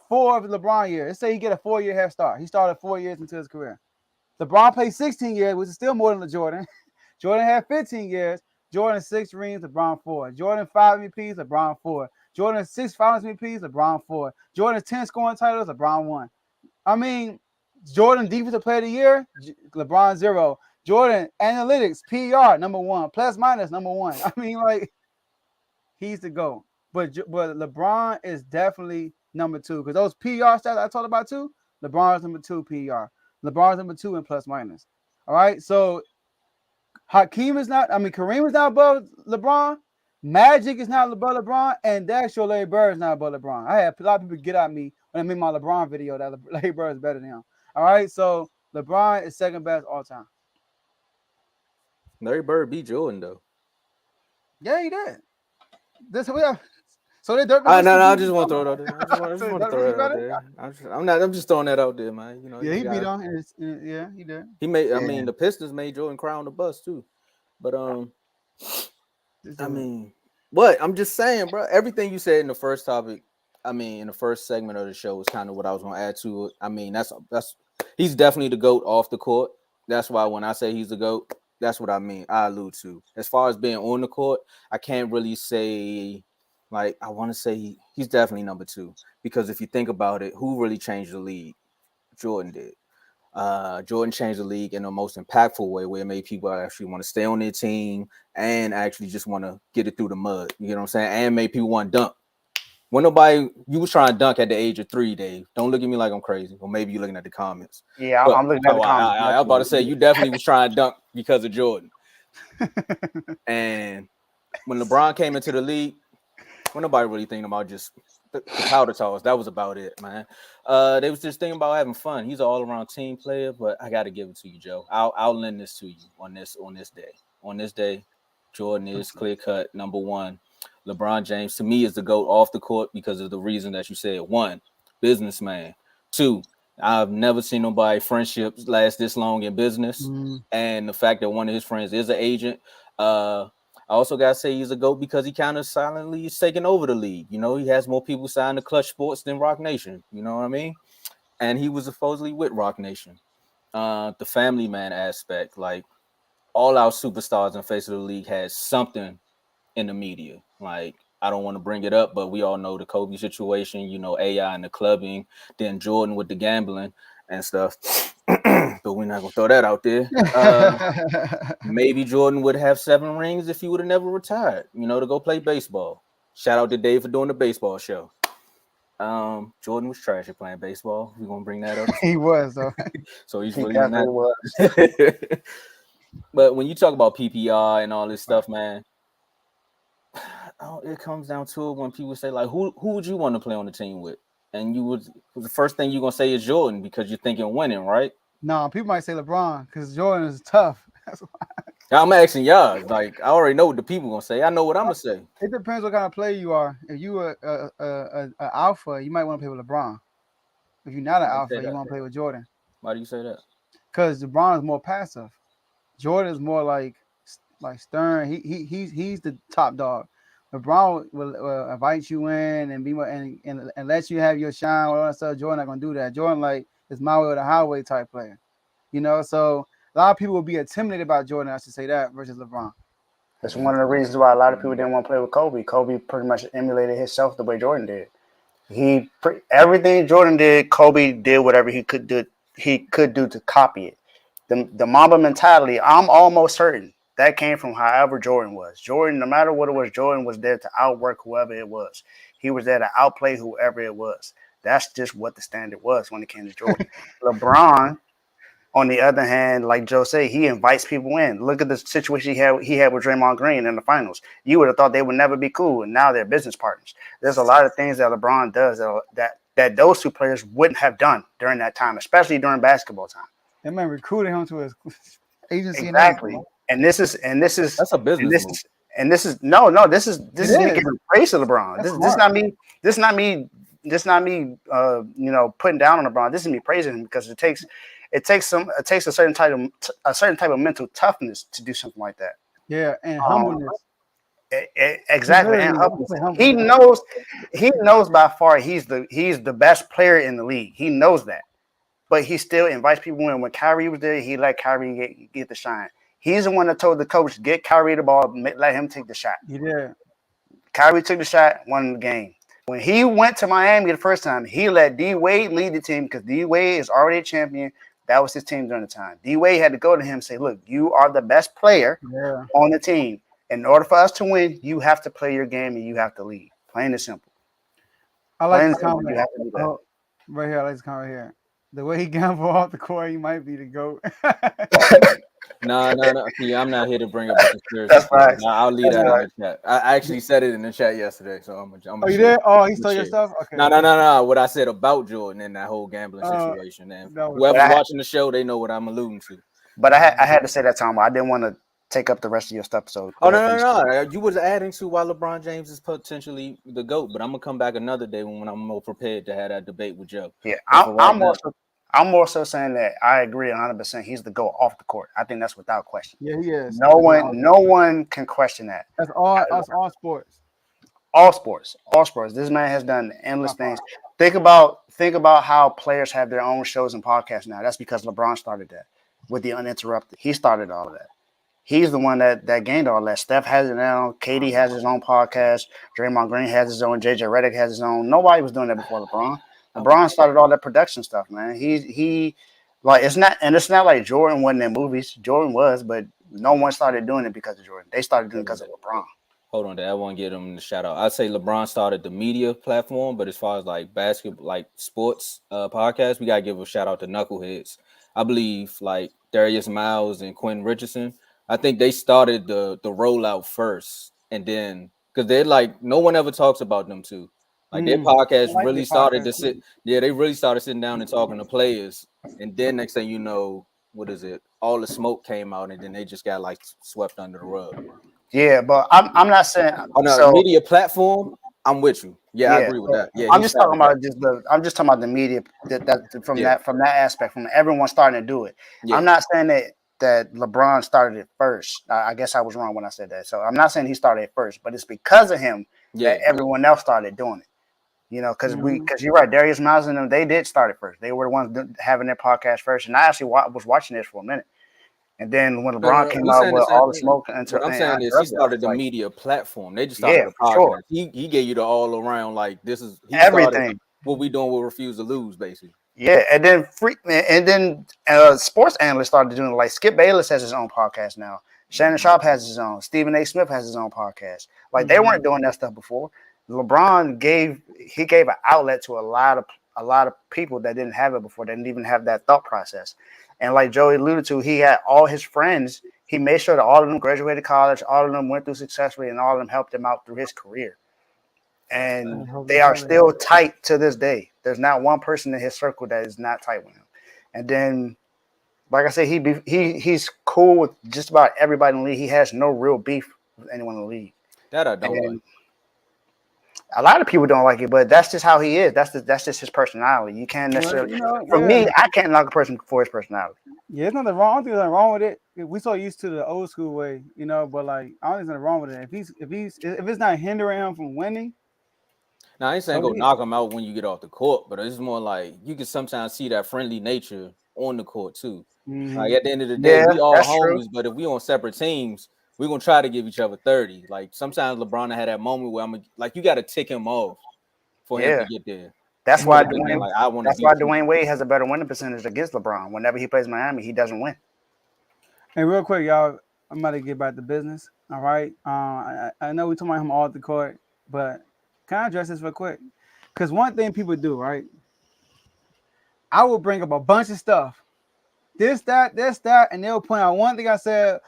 4 of LeBron years. Let's say he get a 4-year head start. He started 4 years into his career. LeBron played 16 years, which is still more than Jordan. Jordan had 15 years. Jordan 6 rings, LeBron 4. Jordan 5 MVPs, LeBron 4. Jordan 6 Finals MVPs, LeBron 4. Jordan 10 scoring titles, LeBron 1. I mean, Jordan Defensive Player of the Year, LeBron 0. Jordan Analytics, PR, number 1. Plus minus, number 1. I mean, like, he's the GOAT. But LeBron is definitely number 2. Because those PR stats I talked about too, LeBron's number 2 PR. LeBron's number 2 in plus minus. All right, so Kareem is not above LeBron. Magic is not above LeBron, and the actual Larry Bird is not above LeBron. I had a lot of people get at me when I made my LeBron video that Larry Bird is better than him. All right, so LeBron is second best all time. Larry Bird beat Jordan though. Yeah, he did. This we have. So they dirt. No, I just want to throw it out there. I just want to throw it out there. I'm just throwing that out there, man. You know. Yeah, he beat him. Yeah, he did. He made. I mean, the Pistons made Jordan cry on the bus too. But I mean, what I'm just saying, bro. Everything you said in the first topic, I mean, in the first segment of the show was kind of what I was going to add to it. I mean, that's he's definitely the GOAT off the court. That's why when I say he's the GOAT, that's what I mean. I allude to. As far as being on the court, I can't really say. I want to say he's definitely number 2 because if you think about it, who really changed the league? Jordan did. Jordan changed the league in the most impactful way, where it made people actually want to stay on their team and actually just want to get it through the mud. You know what I'm saying? And made people want to dunk. When you was trying to dunk at the age of 3, Dave. Don't look at me like I'm crazy, or maybe you're looking at the comments. Yeah, But, I'm looking at the comments. I was about to say you definitely was trying to dunk because of Jordan. And when LeBron came into the league, when nobody really thinking about just the powder toss, that was about it, man. They was just thinking about having fun. He's an all-around team player, but I got to give it to you, Joe. I'll lend this to you on this day. On this day, Jordan is clear-cut number one. LeBron James, to me, is the GOAT off the court because of the reason that you said. 1, businessman. 2, I've never seen nobody friendships last this long in business. And the fact that one of his friends is an agent. I also got to say he's a GOAT because he kind of silently is taking over the league. You know, he has more people signed to Clutch Sports than Rock Nation. You know what I mean? And he was supposedly with Rock Nation. The family man aspect, like all our superstars in face of the league has something in the media. Like, I don't want to bring it up, but we all know the Kobe situation, you know, AI and the clubbing, then Jordan with the gambling and stuff. But we're not going to throw that out there. Maybe Jordan would have 7 rings if he would have never retired, you know, to go play baseball. Shout out to Dave for doing the baseball show. Jordan was trash at playing baseball. We're going to bring that up. He was, though. So he's really not. But when you talk about PPR and all this stuff, man, it comes down to it when people say, like, who would you want to play on the team with? And the first thing you're going to say is Jordan because you're thinking winning, right? No, people might say LeBron because Jordan is tough. That's why. I'm asking y'all. Like, I already know what the people going to say. I know what I'm going to say. It depends what kind of player you are. If you are an alpha, you might want to play with LeBron. If you're not an alpha, you want to play with Jordan. Why do you say that? Because LeBron is more passive. Jordan is more like stern. He's the top dog. LeBron will invite you in and be and let you have your shine. All that stuff. Jordan not gonna do that. Jordan is my way or the highway type player. You know, so a lot of people will be intimidated by Jordan. I should say that versus LeBron. That's one of the reasons why a lot of people didn't want to play with Kobe. Kobe pretty much emulated himself the way Jordan did. Everything Jordan did, Kobe did whatever he could do. He could do to copy it. The Mamba mentality, I'm almost certain that came from however Jordan was. Jordan, no matter what it was, Jordan was there to outwork whoever it was. He was there to outplay whoever it was. That's just what the standard was when it came to Jordan. LeBron, on the other hand, like Joe said, he invites people in. Look at the situation he had with Draymond Green in the finals. You would have thought they would never be cool, and now they're business partners. There's a lot of things that LeBron does that those two players wouldn't have done during that time, especially during basketball time. That man recruited him to his agency. Exactly. And this is that's a business move. This is me giving praise to LeBron. This is not me putting down on LeBron. This is me praising him because it takes a certain type of mental toughness to do something like that. Yeah, and humbleness. Exactly, and humbleness. He knows by far he's the best player in the league. He knows that. But he still invites people in. When Kyrie was there, he let Kyrie get the shine. He's the one that told the coach, get Kyrie the ball, let him take the shot. He did. Kyrie took the shot, won the game. When he went to Miami the first time, he let D-Wade lead the team because D-Wade is already a champion. That was his team during the time. D-Wade had to go to him and say, look, you are the best player on the team. In order for us to win, you have to play your game and you have to lead. Plain and simple. I like this comment. Right here, I like this comment right here. The way he gambled off the court, he might be the GOAT. No. See, I'm not here to bring up the conspiracy. That's right. I'll leave that in the chat. I actually said it in the chat yesterday, so I'm you did? Oh, he stole your stuff? Okay. No. What I said about Jordan and that whole gambling situation. And whoever's watching the show, they know what I'm alluding to. But I had to say that, Tom. I didn't want to take up the rest of your stuff. So no. You was adding to why LeBron James is potentially the GOAT, but I'm gonna come back another day when I'm more prepared to have that debate with Joe. Yeah, I'm more so saying that I agree 100%. He's the GOAT off the court. I think that's without question. Yeah, he is. No one can question that. That's all sports. All sports. This man has done endless things. Think about how players have their own shows and podcasts now. That's because LeBron started that with the Uninterrupted. He started all of that. He's the one that gained all that. Steph has it now. KD has his own podcast. Draymond Green has his own. JJ Redick has his own. Nobody was doing that before LeBron. LeBron started all that production stuff, man. He like it's not like Jordan wasn't in movies. Jordan was, but no one started doing it because of Jordan. They started doing it because of LeBron. Hold on, I want to give him the shout out. I'd say LeBron started the media platform, but as far as like basketball, like sports podcasts, we gotta give a shout out to Knuckleheads. I believe like Darius Miles and Quentin Richardson. I think they started the rollout first, and then because they're like no one ever talks about them too. Like their I podcast like really their started to podcast. sit. Yeah, they really started sitting down and talking to players, and then next thing you know, what is it? All the smoke came out, and then they just got like swept under the rug. Yeah, but I'm not saying On a so. media platform, I'm with you. Yeah, I Yeah, agree with so that. Yeah, I'm he just talking started that. about I'm just talking about the media that Yeah, from that aspect, from everyone starting to do it. yeah. I'm not saying that LeBron started it first. I guess I was wrong when I said that. So I'm not saying he started it first, but it's because of him that Yeah, everyone else started doing it. You know, because you're right, Darius Miles and them, they did start it first. They were the ones having their podcast first, and I actually was watching this for a minute. And then when LeBron came we out saying the with same all the thing. smoke and What I'm saying is he uninterrupted, I started was the like, media platform. They just started yeah, a for sure, podcast. He gave you the all around like this is he started everything. what we doing. We'll refuse to lose, basically. Yeah, and then sports analysts started doing it. Like Skip Bayless has his own podcast now. Shannon Sharp has his own. Stephen A. Smith has his own podcast. Like they weren't doing that stuff before. LeBron gave an outlet to a lot of people that didn't have it before. They didn't even have that thought process. And like Joey alluded to, he had all his friends. He made sure that all of them graduated college, all of them went through successfully, and all of them helped him out through his career. And they are still tight to this day. There's not one person in his circle that is not tight with him. And then, like I said, he's cool with just about everybody in the league. He has no real beef with anyone in the league. That I don't And like. a lot of people don't like it, but that's just how he is. That's just his personality. You can't necessarily. For me, I can't knock a person for his personality. Yeah, there's nothing wrong. I don't think there's nothing wrong with it. We so used to the old school way, but like I don't think there's nothing wrong with it. If it's not hindering him from winning. Now I ain't saying go knock him out when you get off the court, but it's more like you can sometimes see that friendly nature on the court too. Like at the end of the day, we all homies, but if we on separate teams, we're gonna try to give each other 30. Like sometimes LeBron had that moment where you gotta tick him off for him to get there. That's why Dwayne Wade has a better winning percentage against LeBron. Whenever he plays Miami, he doesn't win. Hey, real quick, y'all, I'm about to get back to business. All right. I know we talking about him all the court, but can I address this real quick? Because one thing people do, right? I will bring up a bunch of stuff. This, that, and they'll point out one thing I said.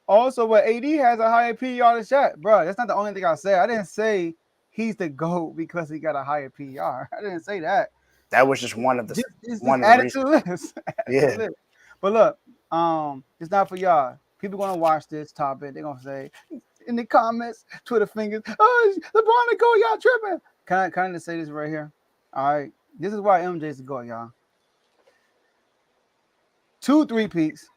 Also, but AD has a higher PR than Shaq, bro. That's not the only thing I said. I didn't say he's the GOAT because he got a higher PR. I didn't say that. That was just one of the added to the list. Yeah. But look, it's not for y'all. People gonna watch this topic. They're gonna say in the comments, Twitter fingers, oh, LeBron the GOAT, y'all tripping. Can I just say this right here? All right. This is why MJ's the GOAT, y'all. 2 3-peats.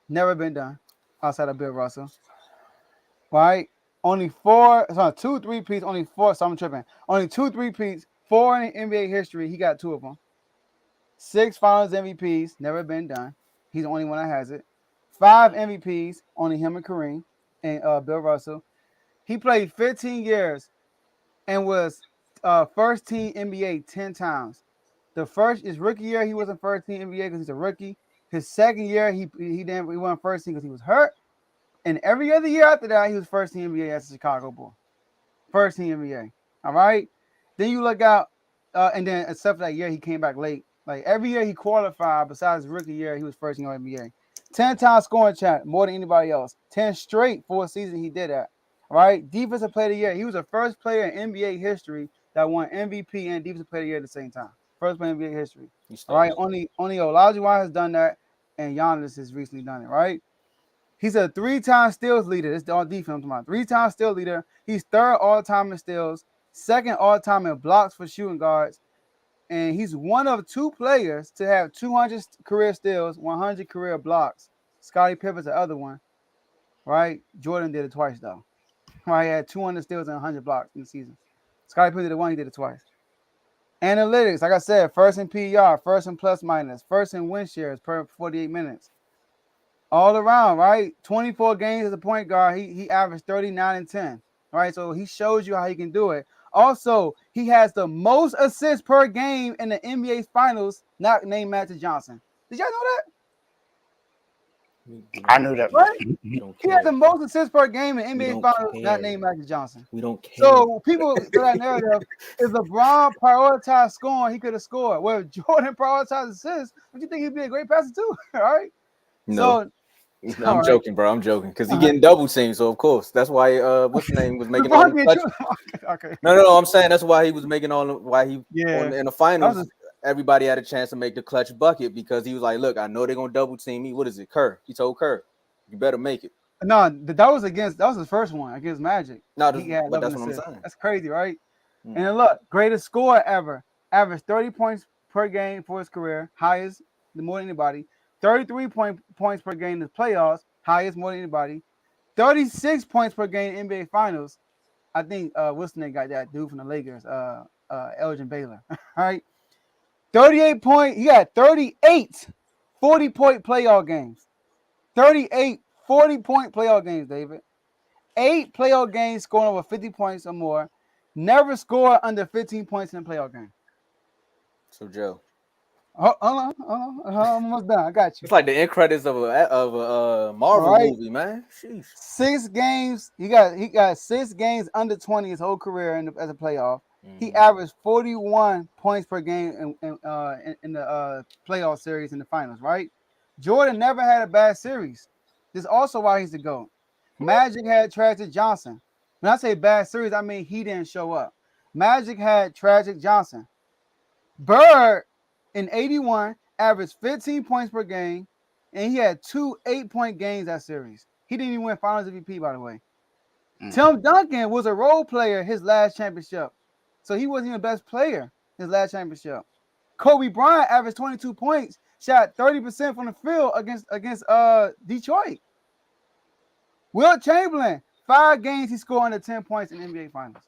Never been done outside of Bill Russell. Right? Only 2 3-peats, only 4. So I'm tripping. Only 2 3-peats, 4 in NBA history. He got 2 of them. 6 finals MVPs, never been done. He's the only one that has it. 5 MVPs, only him and Kareem and Bill Russell. He played 15 years and was first team NBA 10 times. His rookie year, he wasn't first team NBA because he's a rookie. His second year, he wasn't first team because he was hurt. And every other year after that, he was first team NBA as a Chicago Bull. First team NBA. All right? Then you look out, and then except for that year, he came back late. Like every year he qualified, besides his rookie year, he was first team NBA. 10 times scoring champ, more than anybody else. 10 straight for a season he did that. All right? Defensive player of the year. He was the first player in NBA history that won MVP and defensive player of the year at the same time. First player in NBA history. All right? Only Olajuwon has done that, and Giannis has recently done it, right? He's a 3-time steals leader. This is all defense. 3-time steal leader. He's 3rd all-time in steals, 2nd all-time in blocks for shooting guards, and he's one of 2 players to have 200 career steals, 100 career blocks. Scottie Pippen's the other one, right? Jordan did it twice, though. Right? He had 200 steals and 100 blocks in the season. Scottie Pippen did it one, he did it twice. Analytics, like I said, first in PR, first in plus minus, first in win shares per 48 minutes. All around, right? 24 games as a point guard, he averaged 39 and 10. Right? So he shows you how he can do it. Also, he has the most assists per game in the NBA Finals, not named Magic Johnson. Did y'all know that? I knew that. Right? We don't He care. has the most assists per game in We NBA don't Finals, not care. named Magic Johnson. We don't care. So people to that narrative, if LeBron prioritized scoring, he could have scored. Well, if Jordan prioritized assists, don't you think he'd be a great passer too? All right. No. So I'm all right. joking, bro. I'm joking because he getting double teamed. So of course, that's why what's the name was making all LeBron the being clutch. okay. No. I'm saying that's why he was making all. Why he Yeah. in the finals, That was everybody had a chance to make the clutch bucket because he was like, "Look, I know they're gonna double team me. What is it, Kerr?" He told Kerr, "You better make it." No, that was his first one against Magic. No, He had but 11 that's what I'm assists. saying. That's crazy, right? Mm. And then look, greatest scorer ever, averaged 30 points per game for his career, highest more than anybody. 33 points per game in the playoffs, highest more than anybody. 36 points per game in NBA Finals. I think Wilson got that dude from the Lakers, Elgin Baylor. All right. 38 point, he got 38 40-point playoff games. 38 40-point playoff games, David. 8 playoff games scoring over 50 points or more. Never scored under 15 points in a playoff game. So Joe, Hold on. I'm almost done. I got you. it's like the end credits of a Marvel Right. movie, man. Sheesh. 6 games. He got 6 games under 20 his whole career as a playoff. He Mhm. averaged 41 points per game in the playoff series in the finals. Right. Jordan never had a bad series. This is also why he's the GOAT. Magic had Tragic Johnson. When I say bad series, I mean he didn't show up. Magic had Tragic Johnson. Bird in 81 averaged 15 points per game, and he had 2 8-point games that series. He didn't even win Finals MVP, by the way. Tim Duncan was a role player his last championship, so he wasn't even the best player his last championship. Kobe Bryant averaged 22 points, shot 30% from the field against Detroit. Wilt Chamberlain, 5 games he scored under 10 points in NBA Finals.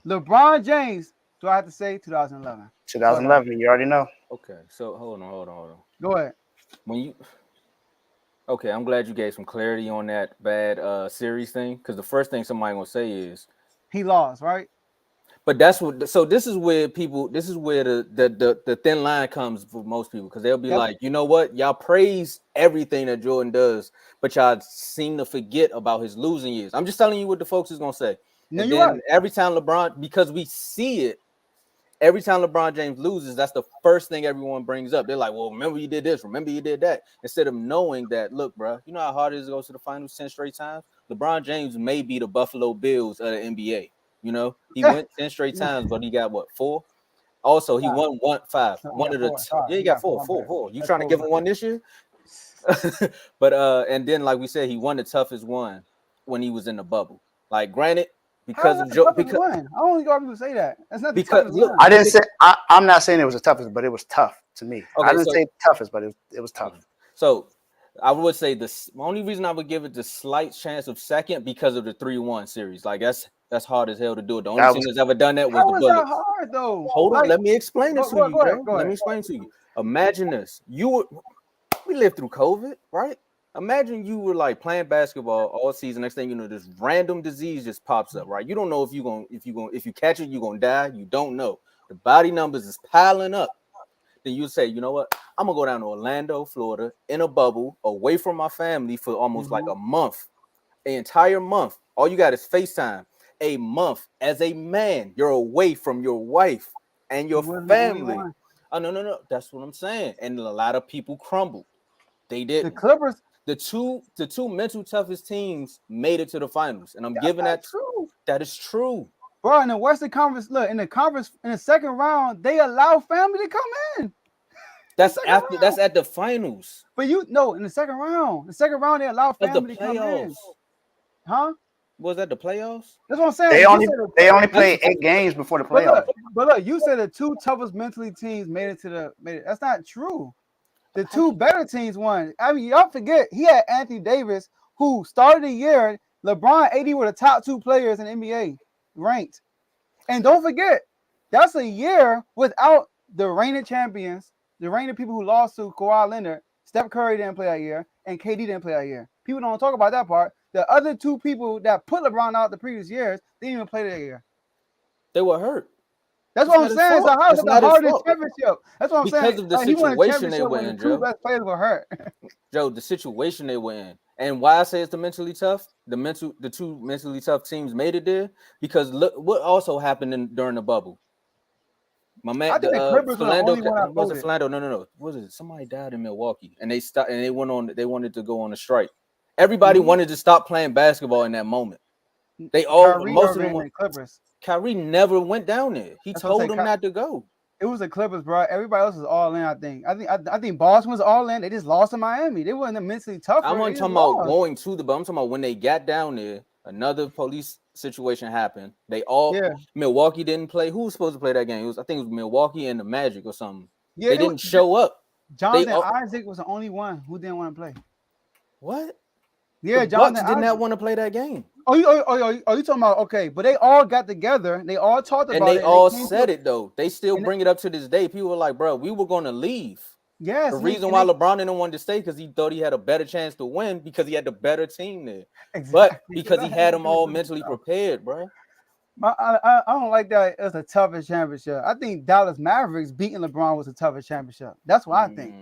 LeBron James, do I have to say 2011? 2011, you already know. Okay, so hold on. Go ahead. Okay, I'm glad you gave some clarity on that bad series thing because the first thing somebody gonna say is he lost, right? But that's what. So this is where people. This is where the thin line comes for most people because they'll be like, you know what, y'all praise everything that Jordan does, but y'all seem to forget about his losing years. I'm just telling you what the folks is gonna say. No, and you're then right. every time LeBron, because we see it, every time LeBron James loses, that's the first thing everyone brings up. They're like, well, remember you did this, remember you did that. Instead of knowing that, look, bro, you know how hard it is to go to the finals 10 straight times? LeBron James may be the Buffalo Bills of the NBA. You know, he went 10 straight times, but he got what, 4? Also, he won 5. One of the he got 4. You trying to give him one this year? But and then like we said, he won the toughest one when he was in the bubble. Like, granted, because of Joe, because I don't think people say that. That's not because the look, I didn't say I'm not saying it was the toughest, but it was tough to me. Okay, I didn't say toughest, but it was tough. So I would say the only reason I would give it the slight chance of second because of the 3-1 series. Like that's hard as hell to do it. The only team that's ever done that was the Bullets. That hard though? Hold on, let me explain this to you, bro. Go let me explain to you. Imagine this: we lived through COVID, right? Imagine you were like playing basketball all season. Next thing you know, this random disease just pops up, right? You don't know if you catch it, you're gonna die. You don't know. The body numbers is piling up. Then you say, you know what? I'm gonna go down to Orlando, Florida, in a bubble, away from my family for almost like a month, an entire month. All you got is FaceTime. A month as a man, you're away from your wife and your family. Oh no, that's what I'm saying. And a lot of people crumbled. They did. The Clippers. The two mental toughest teams made it to the finals, and I'm giving that true. That is true, bro. In the Western Conference, look in the second round, they allow family to come in. That's at the finals. But in the second round, they allow family to come in. Huh? Was that the playoffs? That's what I'm saying. They only played 8 games before the playoffs. But look, you said the 2 toughest mentally teams made it. That's not true. The 2 better teams won. I mean, y'all forget he had Anthony Davis, who started the year. LeBron, AD were the top 2 players in the NBA ranked. And don't forget, that's a year without the reigning champions, the reigning people who lost to Kawhi Leonard. Steph Curry didn't play that year, and KD didn't play that year. People don't talk about that part. The other 2 people that put LeBron out the previous years didn't even play that year. They were hurt. That's what I'm It's saying. So how is It's it the not his hardest fault. championship? That's what I'm saying. Because of the He won a situation they championship were when in, the two Joe. best players were hurt. Joe, the situation they were in, and why I say it's the mentally tough. The two mentally tough teams made it there because look what also happened during the bubble. My man, I think the Clippers were the Philando, only one I was it voted. Philando? No. Was it somebody died in Milwaukee and they stopped and they went on? They wanted to go on a strike. Everybody wanted to stop playing basketball in that moment. They all, Kyrie most of Irving them. and Clippers. Kyrie never went down there. He That's what I'm told saying. them not to go. It was the Clippers, bro. Everybody else was all in. I think Boston was all in. They just lost to Miami. They weren't mentally tougher. I'm not talking about going to the, but I'm talking about when they got down there. Another police situation happened. They all Milwaukee didn't play. Who was supposed to play that game? I think it was Milwaukee and the Magic or something. Yeah, they didn't show up. Jonathan Isaac was the only one who didn't want to play. What? Yeah, the Bucks did not want to play that game. Oh, you talking about okay? But they all got together. They all talked about it. And they all said it though. They still bring it up to this day. People were like, "Bro, we were going to leave." Yes. The reason why LeBron didn't want to stay because he thought he had a better chance to win because he had the better team there. Exactly. But because he had them all mentally prepared, bro. I don't like that. It's the toughest championship. I think Dallas Mavericks beating LeBron was the toughest championship. That's what I think.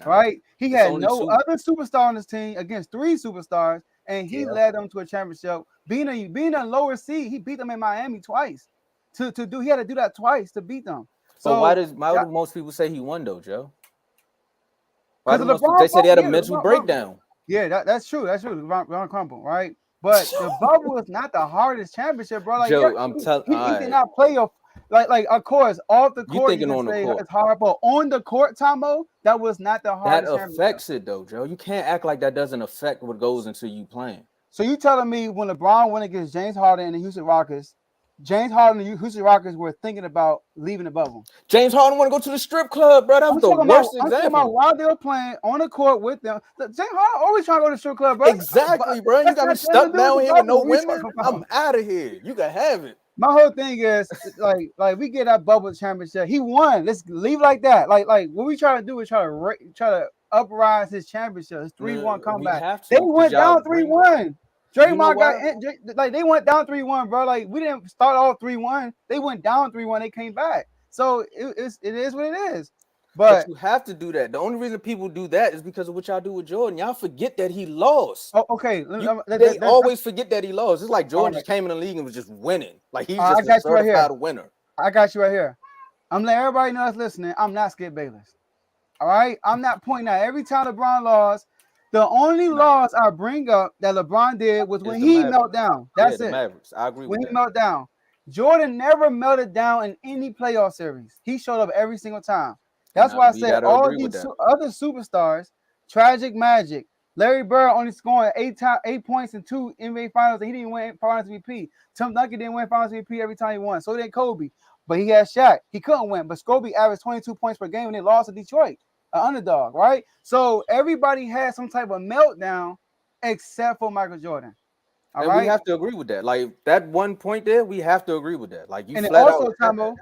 Right? He had no other superstar on his team against 3 superstars, and he led them to a championship. Being a lower seed, he beat them in Miami twice. He had to do that twice to beat them. So why do most people say he won though, Joe? Because they said he had a mental breakdown. Yeah, that's true. That's true. LeBron crumbled, right? But the bubble is not the hardest championship, bro. Like, Joe, I'm telling you, he did not play like of course off the court. You on the court. It's hard, but on the court, Tomo, that was not the hardest. That affects it though, Joe. You can't act like that doesn't affect what goes into you playing. So you telling me when LeBron went against James Harden and the Houston Rockets, James Harden and the Houston Rockets were thinking about leaving the bubble. James Harden want to go to the strip club, bro. That was the worst example. I'm talking about while they were playing on the court with them. James Harden always trying to go to the strip club, bro. Exactly, bro. You got me stuck down here with no women. I'm out of here. You can have it. My whole thing is like we get that bubble championship. He won. Let's leave like that. Like what we try to do is try to uprise his championship. His 3-1 comeback. They went down 3-1. Draymond they went down 3-1, bro. Like we didn't start off 3-1. They went down 3-1. They came back. So it is what it is. But you have to do that. The only reason people do that is because of what y'all do with Jordan. Y'all forget that he lost. Oh, okay. They always forget that he lost. It's like Jordan just came in the league and was just winning. Like he's just a certified winner. I got you right here. I'm letting everybody know that's listening. I'm not Skip Bayless. All right? I'm not pointing out every time LeBron lost. The only loss I bring up that LeBron did was when he melted down. That's it. Mavericks. I agree with that. When he melted down. Jordan never melted down in any playoff series. He showed up every single time. That's why I said all these other superstars, Tragic Magic, Larry Bird only scoring 8 points in 2 NBA finals, and he didn't win Finals MVP. Tim Duncan didn't win Finals MVP every time he won. So did Kobe. But he had Shaq. He couldn't win. But Kobe averaged 22 points per game when they lost to Detroit. An underdog, right? So everybody had some type of meltdown except for Michael Jordan. All right? We have to agree with that. Like that 1 point there, we have to agree with that. Like you and flat also, out. Tomo,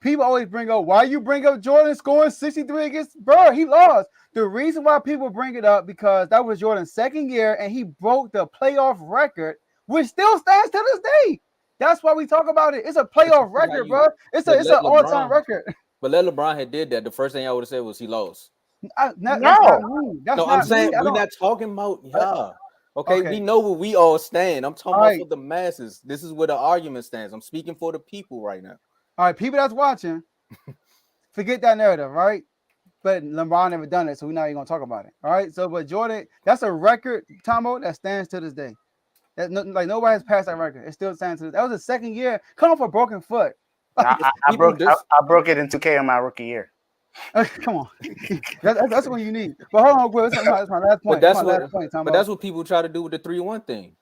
people always bring up why you bring up Jordan scoring 63 against bro. He lost. The reason why people bring it up because that was Jordan's second year and he broke the playoff record, which still stands to this day. That's why we talk about it. It's a playoff record, bro. It's an all-time record. But let LeBron had did that. The first thing I would have said was he lost. I'm saying we're not talking about Okay, we know where we all stand. I'm talking about for the masses. This is where the argument stands. I'm speaking for the people right now. All right, people that's watching, forget that narrative, right? But LeBron never done it, so we're not even gonna talk about it. All right. So, but Jordan, that's a record, Tomo, that stands to this day. That nobody has passed that record. It still stands to this. That was the second year. Come off a broken foot. I broke it in 2K on my rookie year. Come on, that's what you need. But hold on, Will. That's my last point. But that's what people try to do with the 3-1 thing.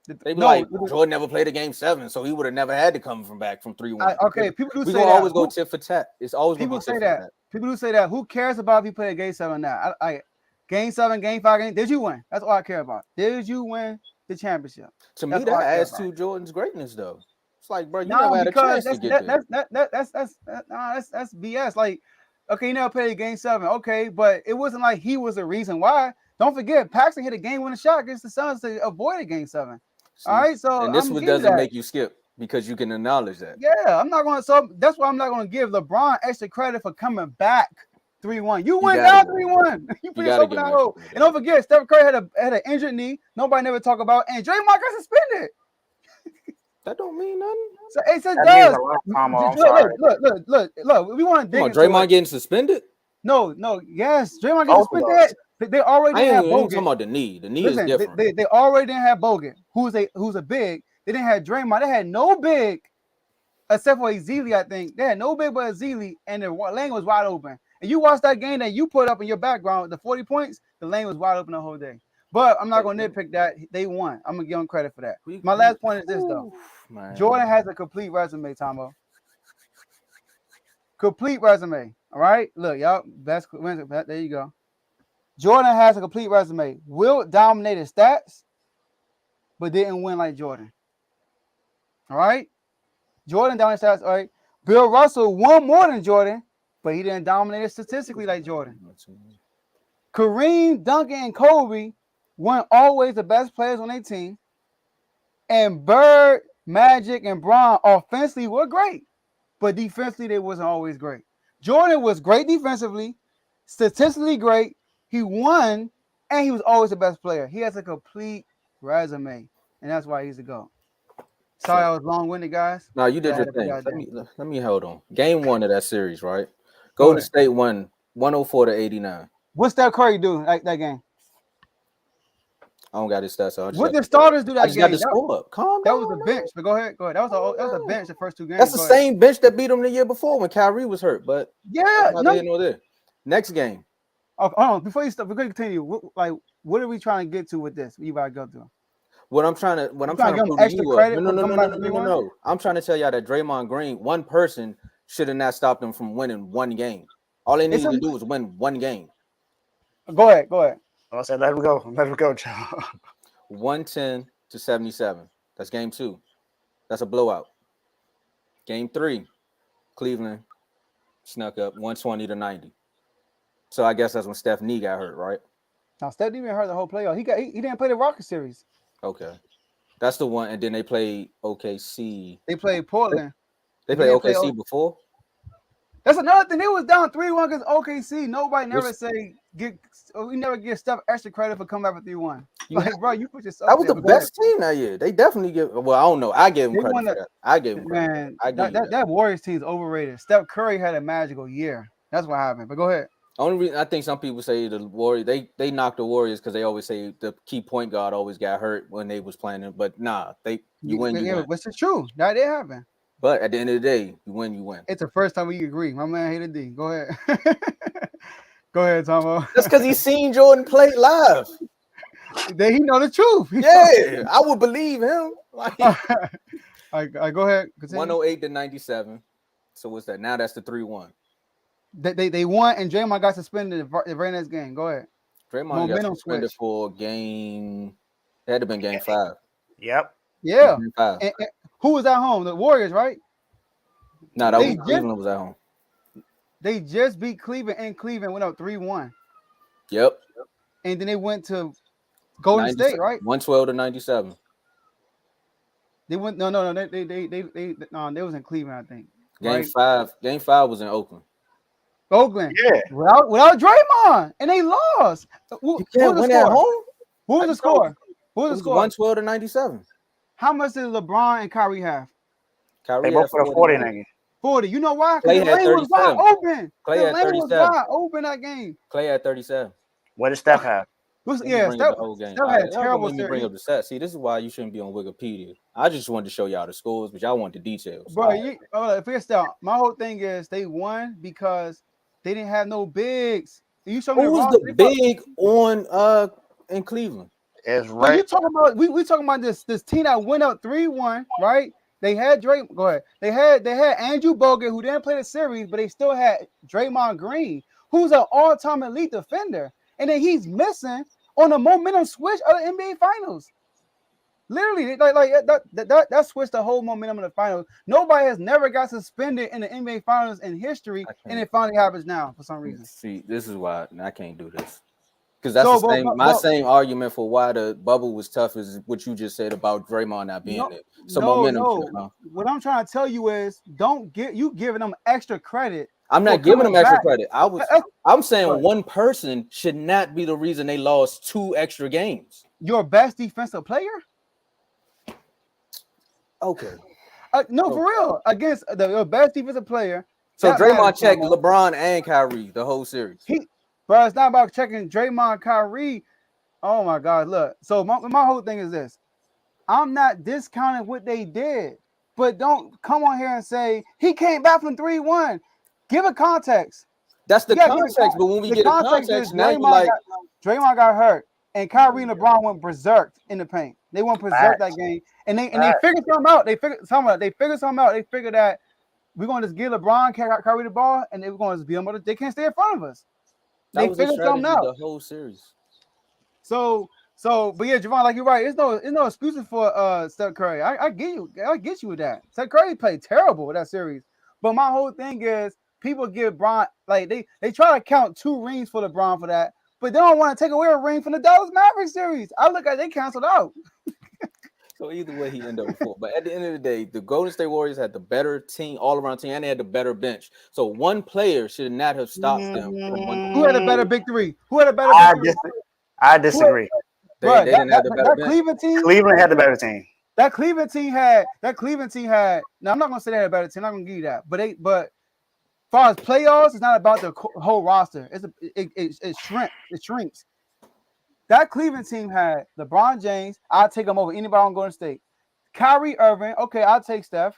They be like, Jordan never played a game 7, so he would have never had to come back from 3-1. Okay, people do say that. We always go tit for tat. It's always people say that. People do say that. Who cares about if you play a game 7 now? Game 7, game 5, game. Did you win? That's all I care about. Did you win the championship? To me, that adds to Jordan's greatness, though. It's like, bro, you never had a chance to get there. That's BS. Like, okay, you never played game 7. Okay, but it wasn't like he was the reason why. Don't forget, Paxson hit a game-winning shot against the Suns to avoid a game 7. All right, so and this one doesn't make you skip. because you can acknowledge that. Yeah, I'm not going to. So that's why I'm not going to give LeBron extra credit for coming back 3-1. You went down 3-1. You put yourself in that hole. And don't forget, Steph Curry had an injured knee. Nobody never talk about. And Draymond got suspended. That don't mean nothing. So it does. Look. We want to dig into Draymond getting suspended? No. Yes, Draymond getting suspended. They already didn't have Bogut. Talking about the knee. The knee is different. They already didn't have Bogut, who's a big. They didn't have Draymond. They had no big, except for Ezeli, I think. They had no big but Ezeli, and the lane was wide open. And you watch that game that you put up in your background, the 40 points, the lane was wide open the whole day. But I'm not going to nitpick that. They won. I'm going to give them credit for that. My last point is this, though. Man. Jordan has a complete resume, Tombo. Complete resume. All right? Look, y'all. There you go. Jordan has a complete resume. Wilt dominated stats, but didn't win like Jordan. All right? Jordan dominated stats. All right? Bill Russell won more than Jordan, but he didn't dominate it statistically like Jordan. Kareem, Duncan, and Kobe weren't always the best players on their team. And Bird, Magic, and Bron offensively were great, but defensively they wasn't always great. Jordan was great defensively, statistically great. He won, and he was always the best player. He has a complete resume, and that's why he's the GOAT. Sorry, I was long-winded, guys. No, you did your thing. Let me hold on. Game 1 of that series, right? Golden State won 104-89. What's Steph Curry do that game? I don't got his stats. So what did the starters do that game? Got the score up. Calm down. That was the bench. But go ahead. That was a bench the first 2 games. That's the same bench that beat him the year before when Kyrie was hurt. But yeah, next game. Oh, hold on. Before you continue, what are we trying to get to with this? You gotta go through. What I'm trying to prove to you. No. I'm trying to tell y'all that Draymond Green, one person should have not stopped him from winning one game. All they needed to do was win one game. Go ahead. I said, let him go, John. 110-77. That's game 2. That's a blowout. Game 3, Cleveland snuck up 120-90. So I guess that's when Steph knee got hurt, right? Now Steph didn't even hurt the whole playoff. He didn't play the Rocket series. Okay, that's the one. And then they played OKC. They played Portland. They played OKC before. That's another thing. They was down 3-1 against OKC. Nobody never we never give Steph extra credit for coming back with 3-1. Bro, you put yourself. That was the best team that year. They definitely give. Well, I don't know. I gave him credit for that. I gave him credit. Man, that Warriors team is overrated. Steph Curry had a magical year. That's what happened. But go ahead. Only reason I think some people say the Warriors, they knocked the Warriors because they always say the key point guard always got hurt when they was playing it. But nah, you win. But it's true. That did happen. But at the end of the day, you win. It's the first time we agree. My man hated D. Go ahead. Go ahead, Tomo. That's because he's seen Jordan play live. Then he know the truth. Yeah, I would believe him. All right, go ahead. 108-97. So what's that? Now that's the 3-1. They won, and Draymond got suspended the very next game. Go ahead. Draymond got suspended for game. It had to have been game 5. Yep. Yeah. And who was at home? The Warriors, right? No, Cleveland was at home. They just beat Cleveland, and Cleveland went up 3-1. Yep. And then they went to Golden State, right? 112-97. They went no. They was in Cleveland, I think. Game 5 was in Oakland. Yeah. Without Draymond, and they lost. You can't win at home. What was the score? What was the score? 112-97. How much did LeBron and Kyrie have? They both put a 40 in that game. 40. You know why? Clay Because the lane was wide open. Clay had 37. Was wide open that game. Clay had 37. What did Steph have? Steph had a terrible series. Bring up the stats. See, this is why you shouldn't be on Wikipedia. I just wanted to show y'all the scores, but y'all want the details. Bro, first out. My whole thing is they won because they didn't have no bigs. You show me who was the big on in Cleveland? It's right. You talking about we talking about this team that went up 3-1, right? They had Drake. Go ahead. They had Andrew Bogut, who didn't play the series, but they still had Draymond Green, who's an all-time elite defender, and then he's missing on a momentum switch of the NBA Finals. Literally, that switched the whole momentum of the finals. Nobody has never got suspended in the NBA Finals in history, and it finally happens now for some reason. See, this is why I can't do this. Because that's So, the same. but- My but- same argument for why the bubble was tough is what you just said about Draymond not being there. So momentum. No. What I'm trying to tell you is, don't get you giving them extra credit. I'm for not giving them coming extra back. credit. That's- I'm saying What? one person should not be the reason they lost 2 extra games. Your best defensive player? Okay. No, for real. Against your best defensive player. So that Draymond matters, checked Tomo. LeBron and Kyrie the whole series. Bro, it's not about checking Draymond, Kyrie. Oh my God, look. So my whole thing is this. I'm not discounting what they did, but don't come on here and say he came back from 3-1. Give a context. That's the You gotta give context, but when we the get a context context, is now you like Draymond got hurt, and Kyrie and LeBron went berserk in the paint. They went berserk that game, and they figured something out. They figured something out. They figured that we're gonna just give LeBron, Kyrie the ball, and they're gonna just be able to. They can't stay in front of us. that They was the figured something strategy out. the whole series. But yeah, Javon, like you're right. It's no excuses for Steph Curry. I get you with that. Steph Curry played terrible with that series. But my whole thing is people give Bron like they try to count 2 rings for LeBron for that, but they don't want to take away a ring from the Dallas Mavericks series. I look at they canceled out. So either way, he ended up with 4. But at the end of the day, the Golden State Warriors had the better team, all-around team, and they had the better bench. So one player should not have stopped them. Who had a better big three? Who had a better big three? I disagree. They didn't have the better bench. Cleveland team. Cleveland had the better team. That Cleveland team had. Now I'm not gonna say they had a better team. I'm not gonna give you that. But as far as playoffs, it's not about the whole roster. It shrinks. That Cleveland team had LeBron James. I'll take him over anybody on Golden State. Kyrie Irving. Okay, I'll take Steph.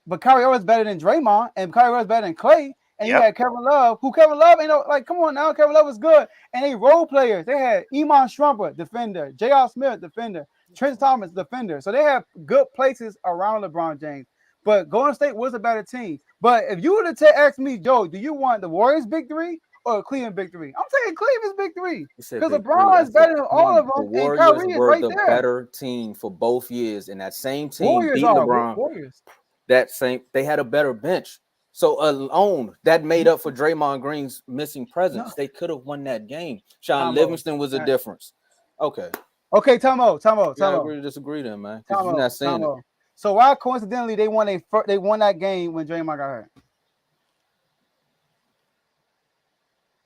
But Kyrie Irving's better than Draymond, and Kyrie Irving's better than Clay. And you had Kevin Love, Kevin Love come on now, Kevin Love was good. And they role players. They had Iman Shumpert, defender, J.R. Smith, defender, Trent Thomas, defender. So they have good places around LeBron James. But Golden State was a better team. But if you were to ask me, Joe, do you want the Warriors big 3 or Cleveland big 3? I'm taking Cleveland's big 3 because LeBron is better than all of them. The And Warriors Kyrie is were right the there. better team for both years, and that same team Warriors beat are LeBron. Warriors. They had a better bench. So alone, that made up for Draymond Green's missing presence. They could have won that game. Sean Livingston was a difference. Okay. Okay, Tomo. I agree to disagree then, man. You're not saying it. So why coincidentally they won that game when Draymond got hurt?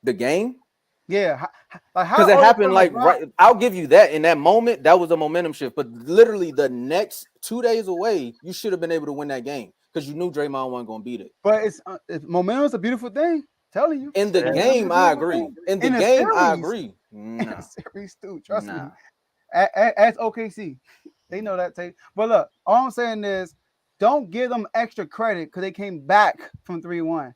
The game? Yeah, because it happened right. I'll give you that. In that moment, that was a momentum shift. But literally, the next 2 days away, you should have been able to win that game because you knew Draymond wasn't going to beat it. But momentum is a beautiful thing. Telling you. In the game, I agree. In the game, I agree. In the series, too. Trust me. As OKC, they know that tape. But look, all I'm saying is, don't give them extra credit because they came back from 3-1.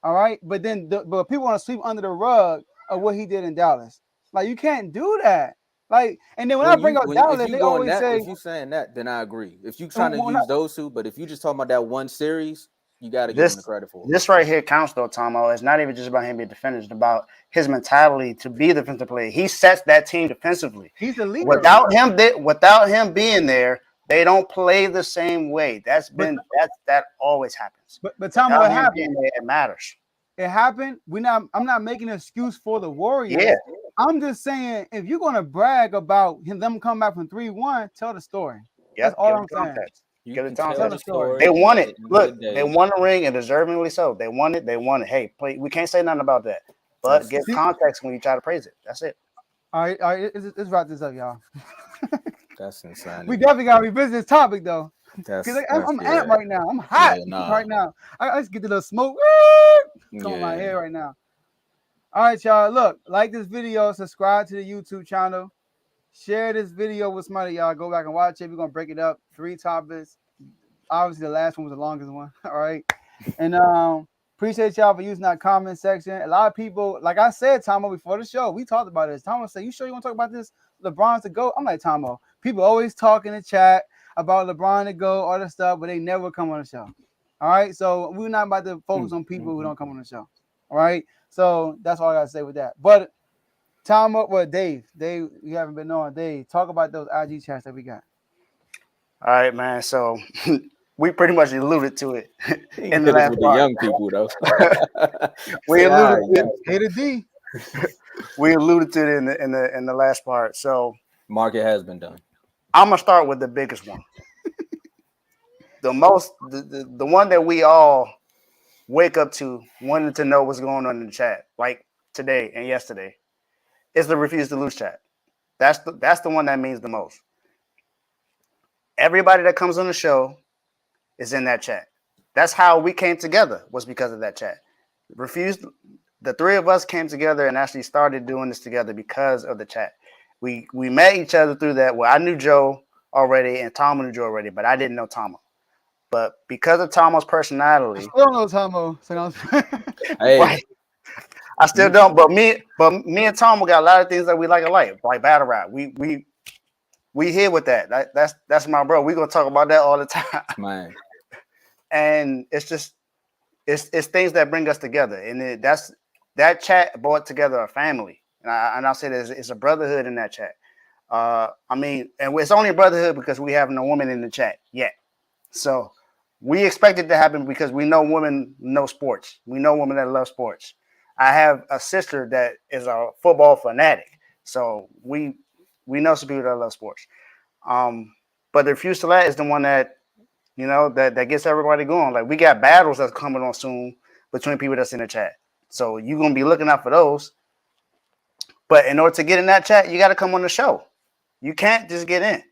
All right, but people want to sweep under the rug of what he did in Dallas. Like, you can't do that. Like, and then when I bring up Dallas, they always say, if you're saying that, then I agree. If you're trying to use those two, but if you're just talking about that one series, you got to give him the credit for it. This right here counts, though, Tomo. It's not even just about him being defender. It's about his mentality to be a defensive player. He sets that team defensively. He's the leader. Without him being there, they don't play the same way. That always happens. But Tomo, what happened? It matters. It happened. I'm not making an excuse for the Warriors. Yeah. I'm just saying, if you're gonna brag about them coming back from 3-1, tell the story. That's all I'm saying. Give the context. They won it. Look, they won the ring and deservingly so. They won it. Hey, we can't say nothing about that. But give context when you try to praise it. That's it. All right. Let's wrap this up, y'all. That's insane. We definitely gotta revisit this topic though. Because I'm amped right now. I'm hot right now. I just get the little smoke on my hair right now. All right, y'all. Look, like this video, subscribe to the YouTube channel, share this video with somebody. Y'all go back and watch it. We're gonna break it up. 3 topics. Obviously, the last one was the longest one. All right, and appreciate y'all for using that comment section. A lot of people, like I said, Tomo, before the show, we talked about this. Tomo said, "You sure you want to talk about this? LeBron's to go?" I'm like, Tomo. People always talk in the chat about LeBron to go, all this stuff, but they never come on the show. All right, so we're not about to focus on people who don't come on the show. All right, so that's all I gotta say with that. But Dave, you haven't been on. Dave, talk about those IG chats that we got. All right, man. So we pretty much alluded to it in the last part. The young people, though. We alluded to it. Hit a D. We alluded to it in the last part. So Market has been done. I'm gonna start with the biggest one. The one that we all wake up to wanting to know what's going on in the chat, like today and yesterday, is the refuse to lose chat. That's the one that means the most. Everybody that comes on the show is in that chat. That's how we came together, was because of that chat. Refused. The three of us came together and actually started doing this together because of the chat. We met each other through that. Well, I knew Joe already and Tom knew Joe already, but I didn't know Tomo. But because of Tomo's personality, I don't know Tomo. So Hey, right, I still don't. But me and Tomo got a lot of things that we like alike, like battle rap. We here with that. That's my bro. We gonna talk about that all the time. man. And it's just it's things that bring us together, and that chat brought together a family. And I'll say that it's a brotherhood in that chat. I mean, and it's only a brotherhood because we have no women in the chat yet. So we expect it to happen because we know women know sports. We know women that love sports. I have a sister that is a football fanatic. So we know some people that love sports. But the refuse to let is the one that, that gets everybody going. Like, we got battles that's coming on soon between people that's in the chat. So you're going to be looking out for those. But in order to get in that chat, you got to come on the show. You can't just get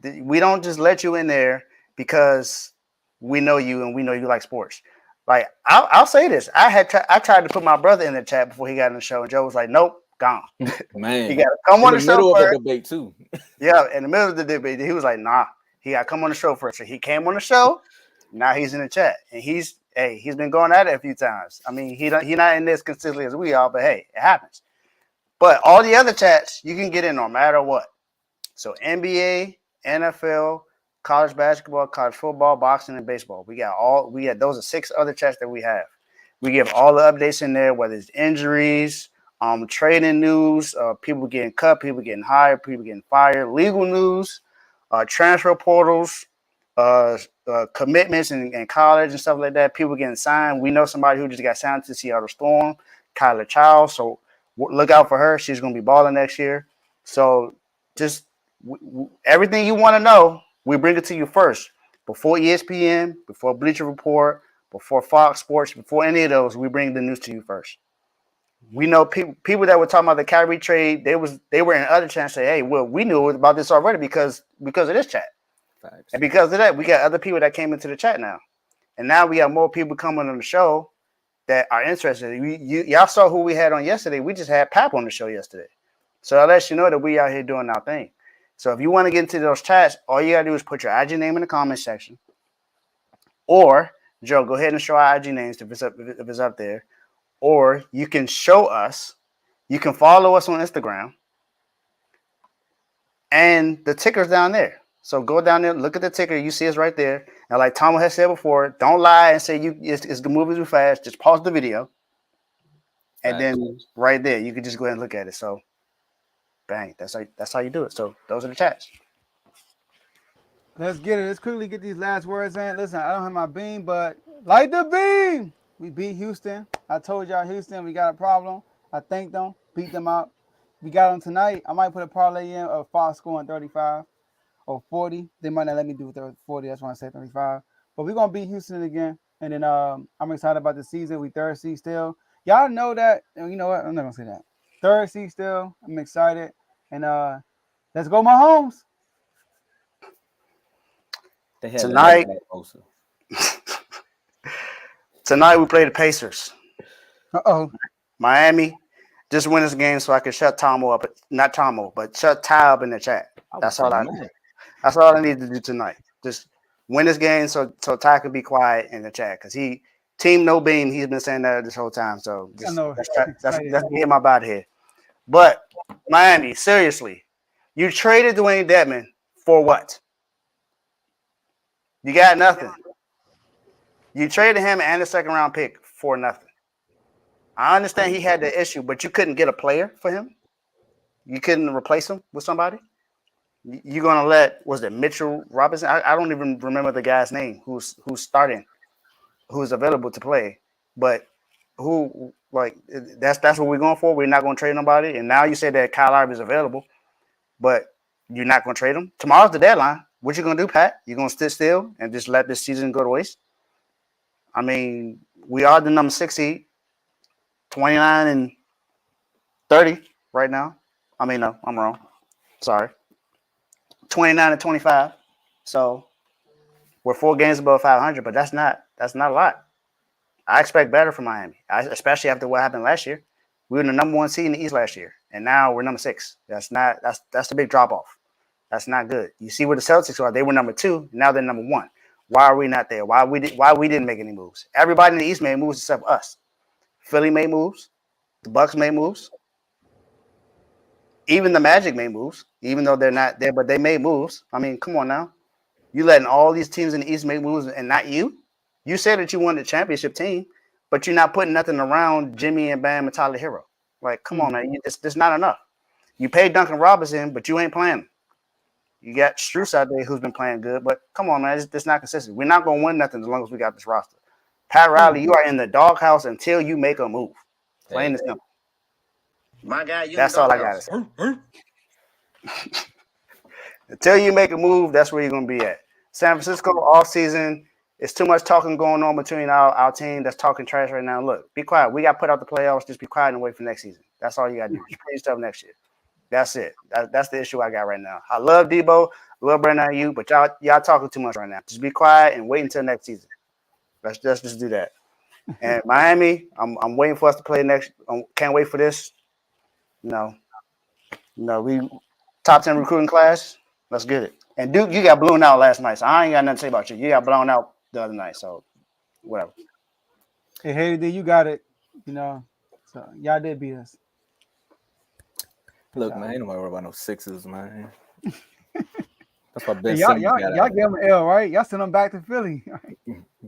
in. We don't just let you in there because we know you and we know you like sports. Like, I'll say this. I tried to put my brother in the chat before he got in the show, and Joe was like, nope, gone. Man, He got to come on the show middle first. of a debate too. Yeah, in the middle of the debate, he was like, nah, he got to come on the show first. So he came on the show. Now he's in the chat, and he's been going at it a few times. I mean, he not in this consistently as we are, but hey, it happens. But all the other chats, you can get in no matter what. So NBA, NFL, college basketball, college football, boxing, and baseball. We got those are 6 other chats that we have. We give all the updates in there, whether it's injuries, trading news, people getting cut, people getting hired, people getting fired, legal news, transfer portals, commitments in college and stuff like that. People getting signed. We know somebody who just got signed to Seattle Storm, Kyla Childs. So look out for her. She's going to be balling next year. So just everything you want to know, we bring it to you first. Before ESPN, before Bleacher Report, before Fox Sports, before any of those, we bring the news to you first. We know people that were talking about the Kyrie trade, they were in other chats say, hey, well, we knew about this already because of this chat. Facts. And because of that, we got other people that came into the chat now. And now we have more people coming on the show that are interested. Y'all saw who we had on yesterday. We just had Pap on the show yesterday. So that lets you know that we out here doing our thing. So if you want to get into those chats, all you got to do is put your IG name in the comment section. Or, Joe, go ahead and show our IG names if it's up there. Or you can show us. You can follow us on Instagram. And the ticker's down there. So go down there, look at the ticker. You see it's right there. And like Tom has said before, don't lie and say it's moving too fast. Just pause the video. And then right there, you can just go ahead and look at it. So, bang, that's how you do it. So those are the chats. let's get it. Let's quickly get these last words in. Listen, I don't have my beam, but light the beam. We beat Houston. I told y'all Houston, we got a problem. I thanked them, beat them out. We got them tonight. I might put a parlay in of Fox scoring 35 or 40. They might not let me do 40. That's why I said 35. But we're going to beat Houston again. And then I'm excited about the season. We third seed still. Y'all know that. You know what? I'm not going to say that. Third seed still. I'm excited. And let's go, Mahomes. Tonight, tonight we play the Pacers. Uh-oh. Miami, just win this game so I can shut Tomo up. Not Tomo, but shut Ty up in the chat. That's all I need to do tonight. Just win this game so Ty can be quiet in the chat. Because team no beam, he's been saying that this whole time. So let's get him up out of here. But Miami, seriously, you traded Dwayne Dedmon for what? You got nothing. You traded him and a second-round pick for nothing. I understand he had the issue, but you couldn't get a player for him? You couldn't replace him with somebody? You're going to let, was it Mitchell Robinson? I don't even remember the guy's name who's starting, who's available to play. But Like that's what we're going for. We're not going to trade nobody. And now you say that Kyle Lowry is available, but you're not going to trade him. Tomorrow's the deadline. What you going to do, Pat? You going to sit still and just let this season go to waste? I mean, we are the number 6 seed, 29 and 30 right now. I mean, no, I'm wrong. Sorry, 29 and 25. So we're 4 games above 500, but that's not a lot. I expect better from Miami, especially after what happened last year. We were the number 1 seed in the East last year, and now we're number 6. That's a big drop off. That's not good. You see where the Celtics are. They were number 2. Now they're number 1. Why are we not there? Why we didn't make any moves? Everybody in the East made moves except us. Philly made moves. The Bucks made moves. Even the Magic made moves, even though they're not there, but they made moves. I mean, come on now. You letting all these teams in the East make moves and not you? You said that you wanted a championship team, but you're not putting nothing around Jimmy and Bam and Tyler Hero. Like, come on, man. It's not enough. You paid Duncan Robinson, but you ain't playing. You got Strus out there who's been playing good, but come on, man. It's not consistent. We're not going to win nothing as long as we got this roster. Pat Riley, you are in the doghouse until you make a move. Plain and simple. My guy, that's all I got to say. Until you make a move, that's where you're going to be at. San Francisco offseason, it's too much talking going on between our team that's talking trash right now. Look, be quiet. We got put out the playoffs. Just be quiet and wait for next season. That's all you got to do. Just play yourself next year. That's it. That's the issue I got right now. I love Debo, love Brandon Ayuk, but y'all talking too much right now. Just be quiet and wait until next season. Let's just do that. And Miami, I'm waiting for us to play next. Can't wait for this. No, we top 10 recruiting class. Let's get it. And Duke, you got blown out last night, so I ain't got nothing to say about you. You got blown out the other night, so whatever. Hey, Haley, you got it. So y'all did beat us. Look, man, ain't nobody worry about no Sixers, man. That's my best. Y'all gave them an L, right? Y'all send them back to Philly.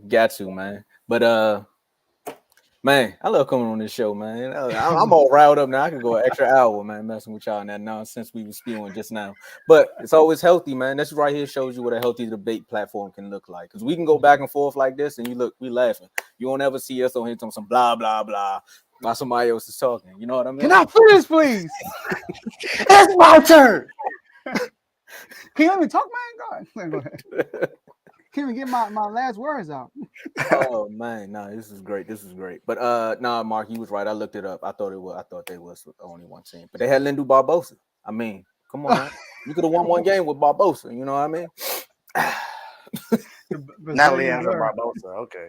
Got to, man. But man, I love coming on this show, man. I'm all riled up now. I could go an extra hour, man, messing with y'all and that nonsense we were spewing just now. But it's always healthy, man. This right here shows you what a healthy debate platform can look like. Because we can go back and forth like this, and we laughing. You won't ever see us on here talking some blah blah blah while somebody else is talking. You know what I mean? Can I finish, please? It's my turn. Can you let me talk, man? Go ahead. Can't even get my last words out. Oh man, no, this is great. But Mark, you was right. I looked it up. I thought they was only one team, but they had Lindu Barbosa. I mean, come on, man. You could have won one game with Barbosa. You know what I mean? Not Leandro Barbosa. Okay.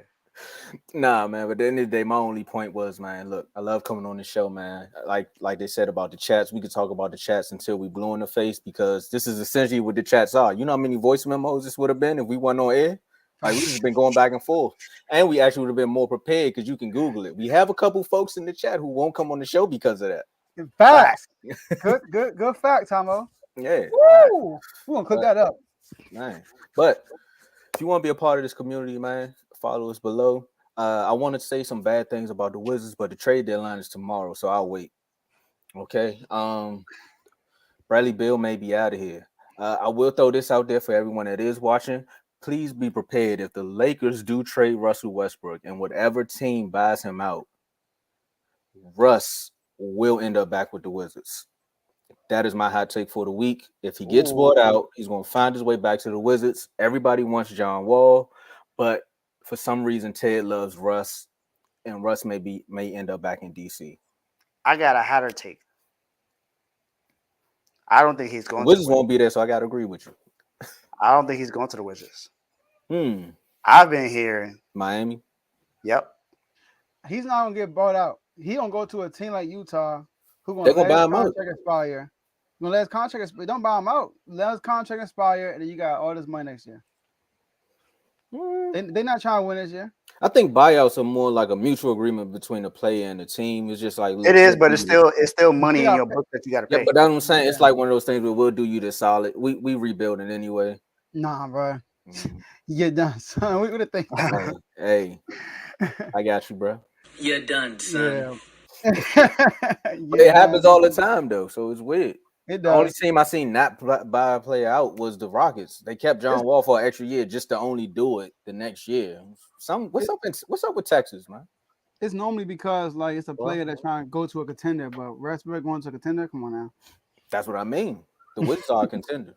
Nah, man. But at the end of the day, my only point was, man, look, I love coming on the show, man. Like they said about the chats, we could talk about the chats until we blew in the face because this is essentially what the chats are. You know how many voice memos this would have been if we weren't on air? Like we just been going back and forth, and we actually would have been more prepared because you can Google it. We have a couple folks in the chat who won't come on the show because of that. Facts. good fact, Tomo. Yeah. Woo! We're gonna cook that up. Man. But if you want to be a part of this community, man, follow us below. I want to say some bad things about the Wizards, but the trade deadline is tomorrow, so I'll wait. Okay. Bradley Beal may be out of here. I will throw this out there for everyone that is watching. Please be prepared if the Lakers do trade Russell Westbrook and whatever team buys him out, Russ will end up back with the Wizards. That is my hot take for the week. If he gets bought out, he's going to find his way back to the Wizards. Everybody wants John Wall, but for some reason, Ted loves Russ, and Russ may end up back in DC. I got a hotter take. I don't think he's going. The Wizards won't be there, so I got to agree with you. I don't think he's going to the Wizards. I've been hearing Miami. Yep. He's not gonna get bought out. He gonna go to a team like Utah who They're gonna gonna let buy his him out. contract expire. Gonna let his contract expire. Don't buy him out. Let his contract expire, and then you got all this money next year. They're not trying to win this year. I think buyouts are more like a mutual agreement between the player and the team. It's just like it is, but it's still money in your book that you got to pay. Yeah, but that's what I'm saying. It's like one of those things where we'll do you this solid. We rebuilding anyway. Nah, bro. You're done, son. We would have think. Hey, I got you, bro. You're done, son. Yeah. It happens all the time, though, so it's weird. It The only does. team I seen not buy a player out was the Rockets. They kept John Wall for an extra year just to only do it the next year. What's up with Texas, man? It's normally because like it's a player that's trying to go to a contender, but Westbrook going to a contender. Come on now. That's what I mean. The Wizards are a contender.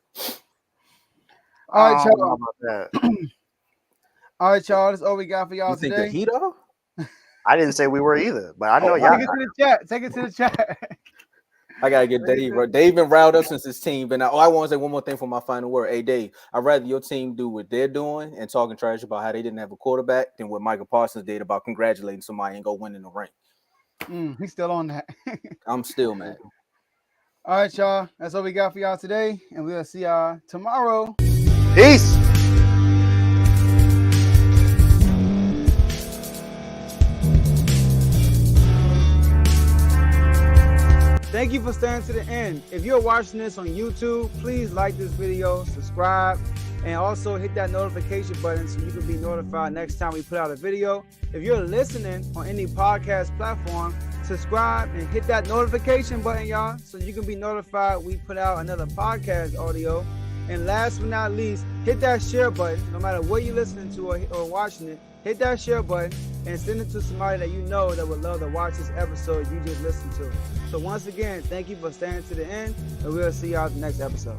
All right, I don't know y'all. about that. All right, y'all. That's all we got for y'all You think today. the Heat are? I didn't say we were either, but I know y'all. Take it to the chat. Take it to the chat. I gotta get Dave. Dave been riled up since his team. But now, I want to say one more thing for my final word. Hey, Dave, I'd rather your team do what they're doing and talking trash about how they didn't have a quarterback than what Michael Parsons did about congratulating somebody and go winning the ring. He's still on that. I'm still mad. All right, y'all. That's all we got for y'all today, and we'll see y'all tomorrow. Peace. Thank you for staying to the end. If you're watching this on YouTube, please like this video, subscribe, and also hit that notification button so you can be notified next time we put out a video. If you're listening on any podcast platform, subscribe and hit that notification button, y'all, so you can be notified we put out another podcast audio. And last but not least, hit that share button. No matter what you're listening to or watching it, hit that share button and send it to somebody that you know that would love to watch this episode you just listened to. So once again, thank you for staying to the end, and we'll see y'all at the next episode.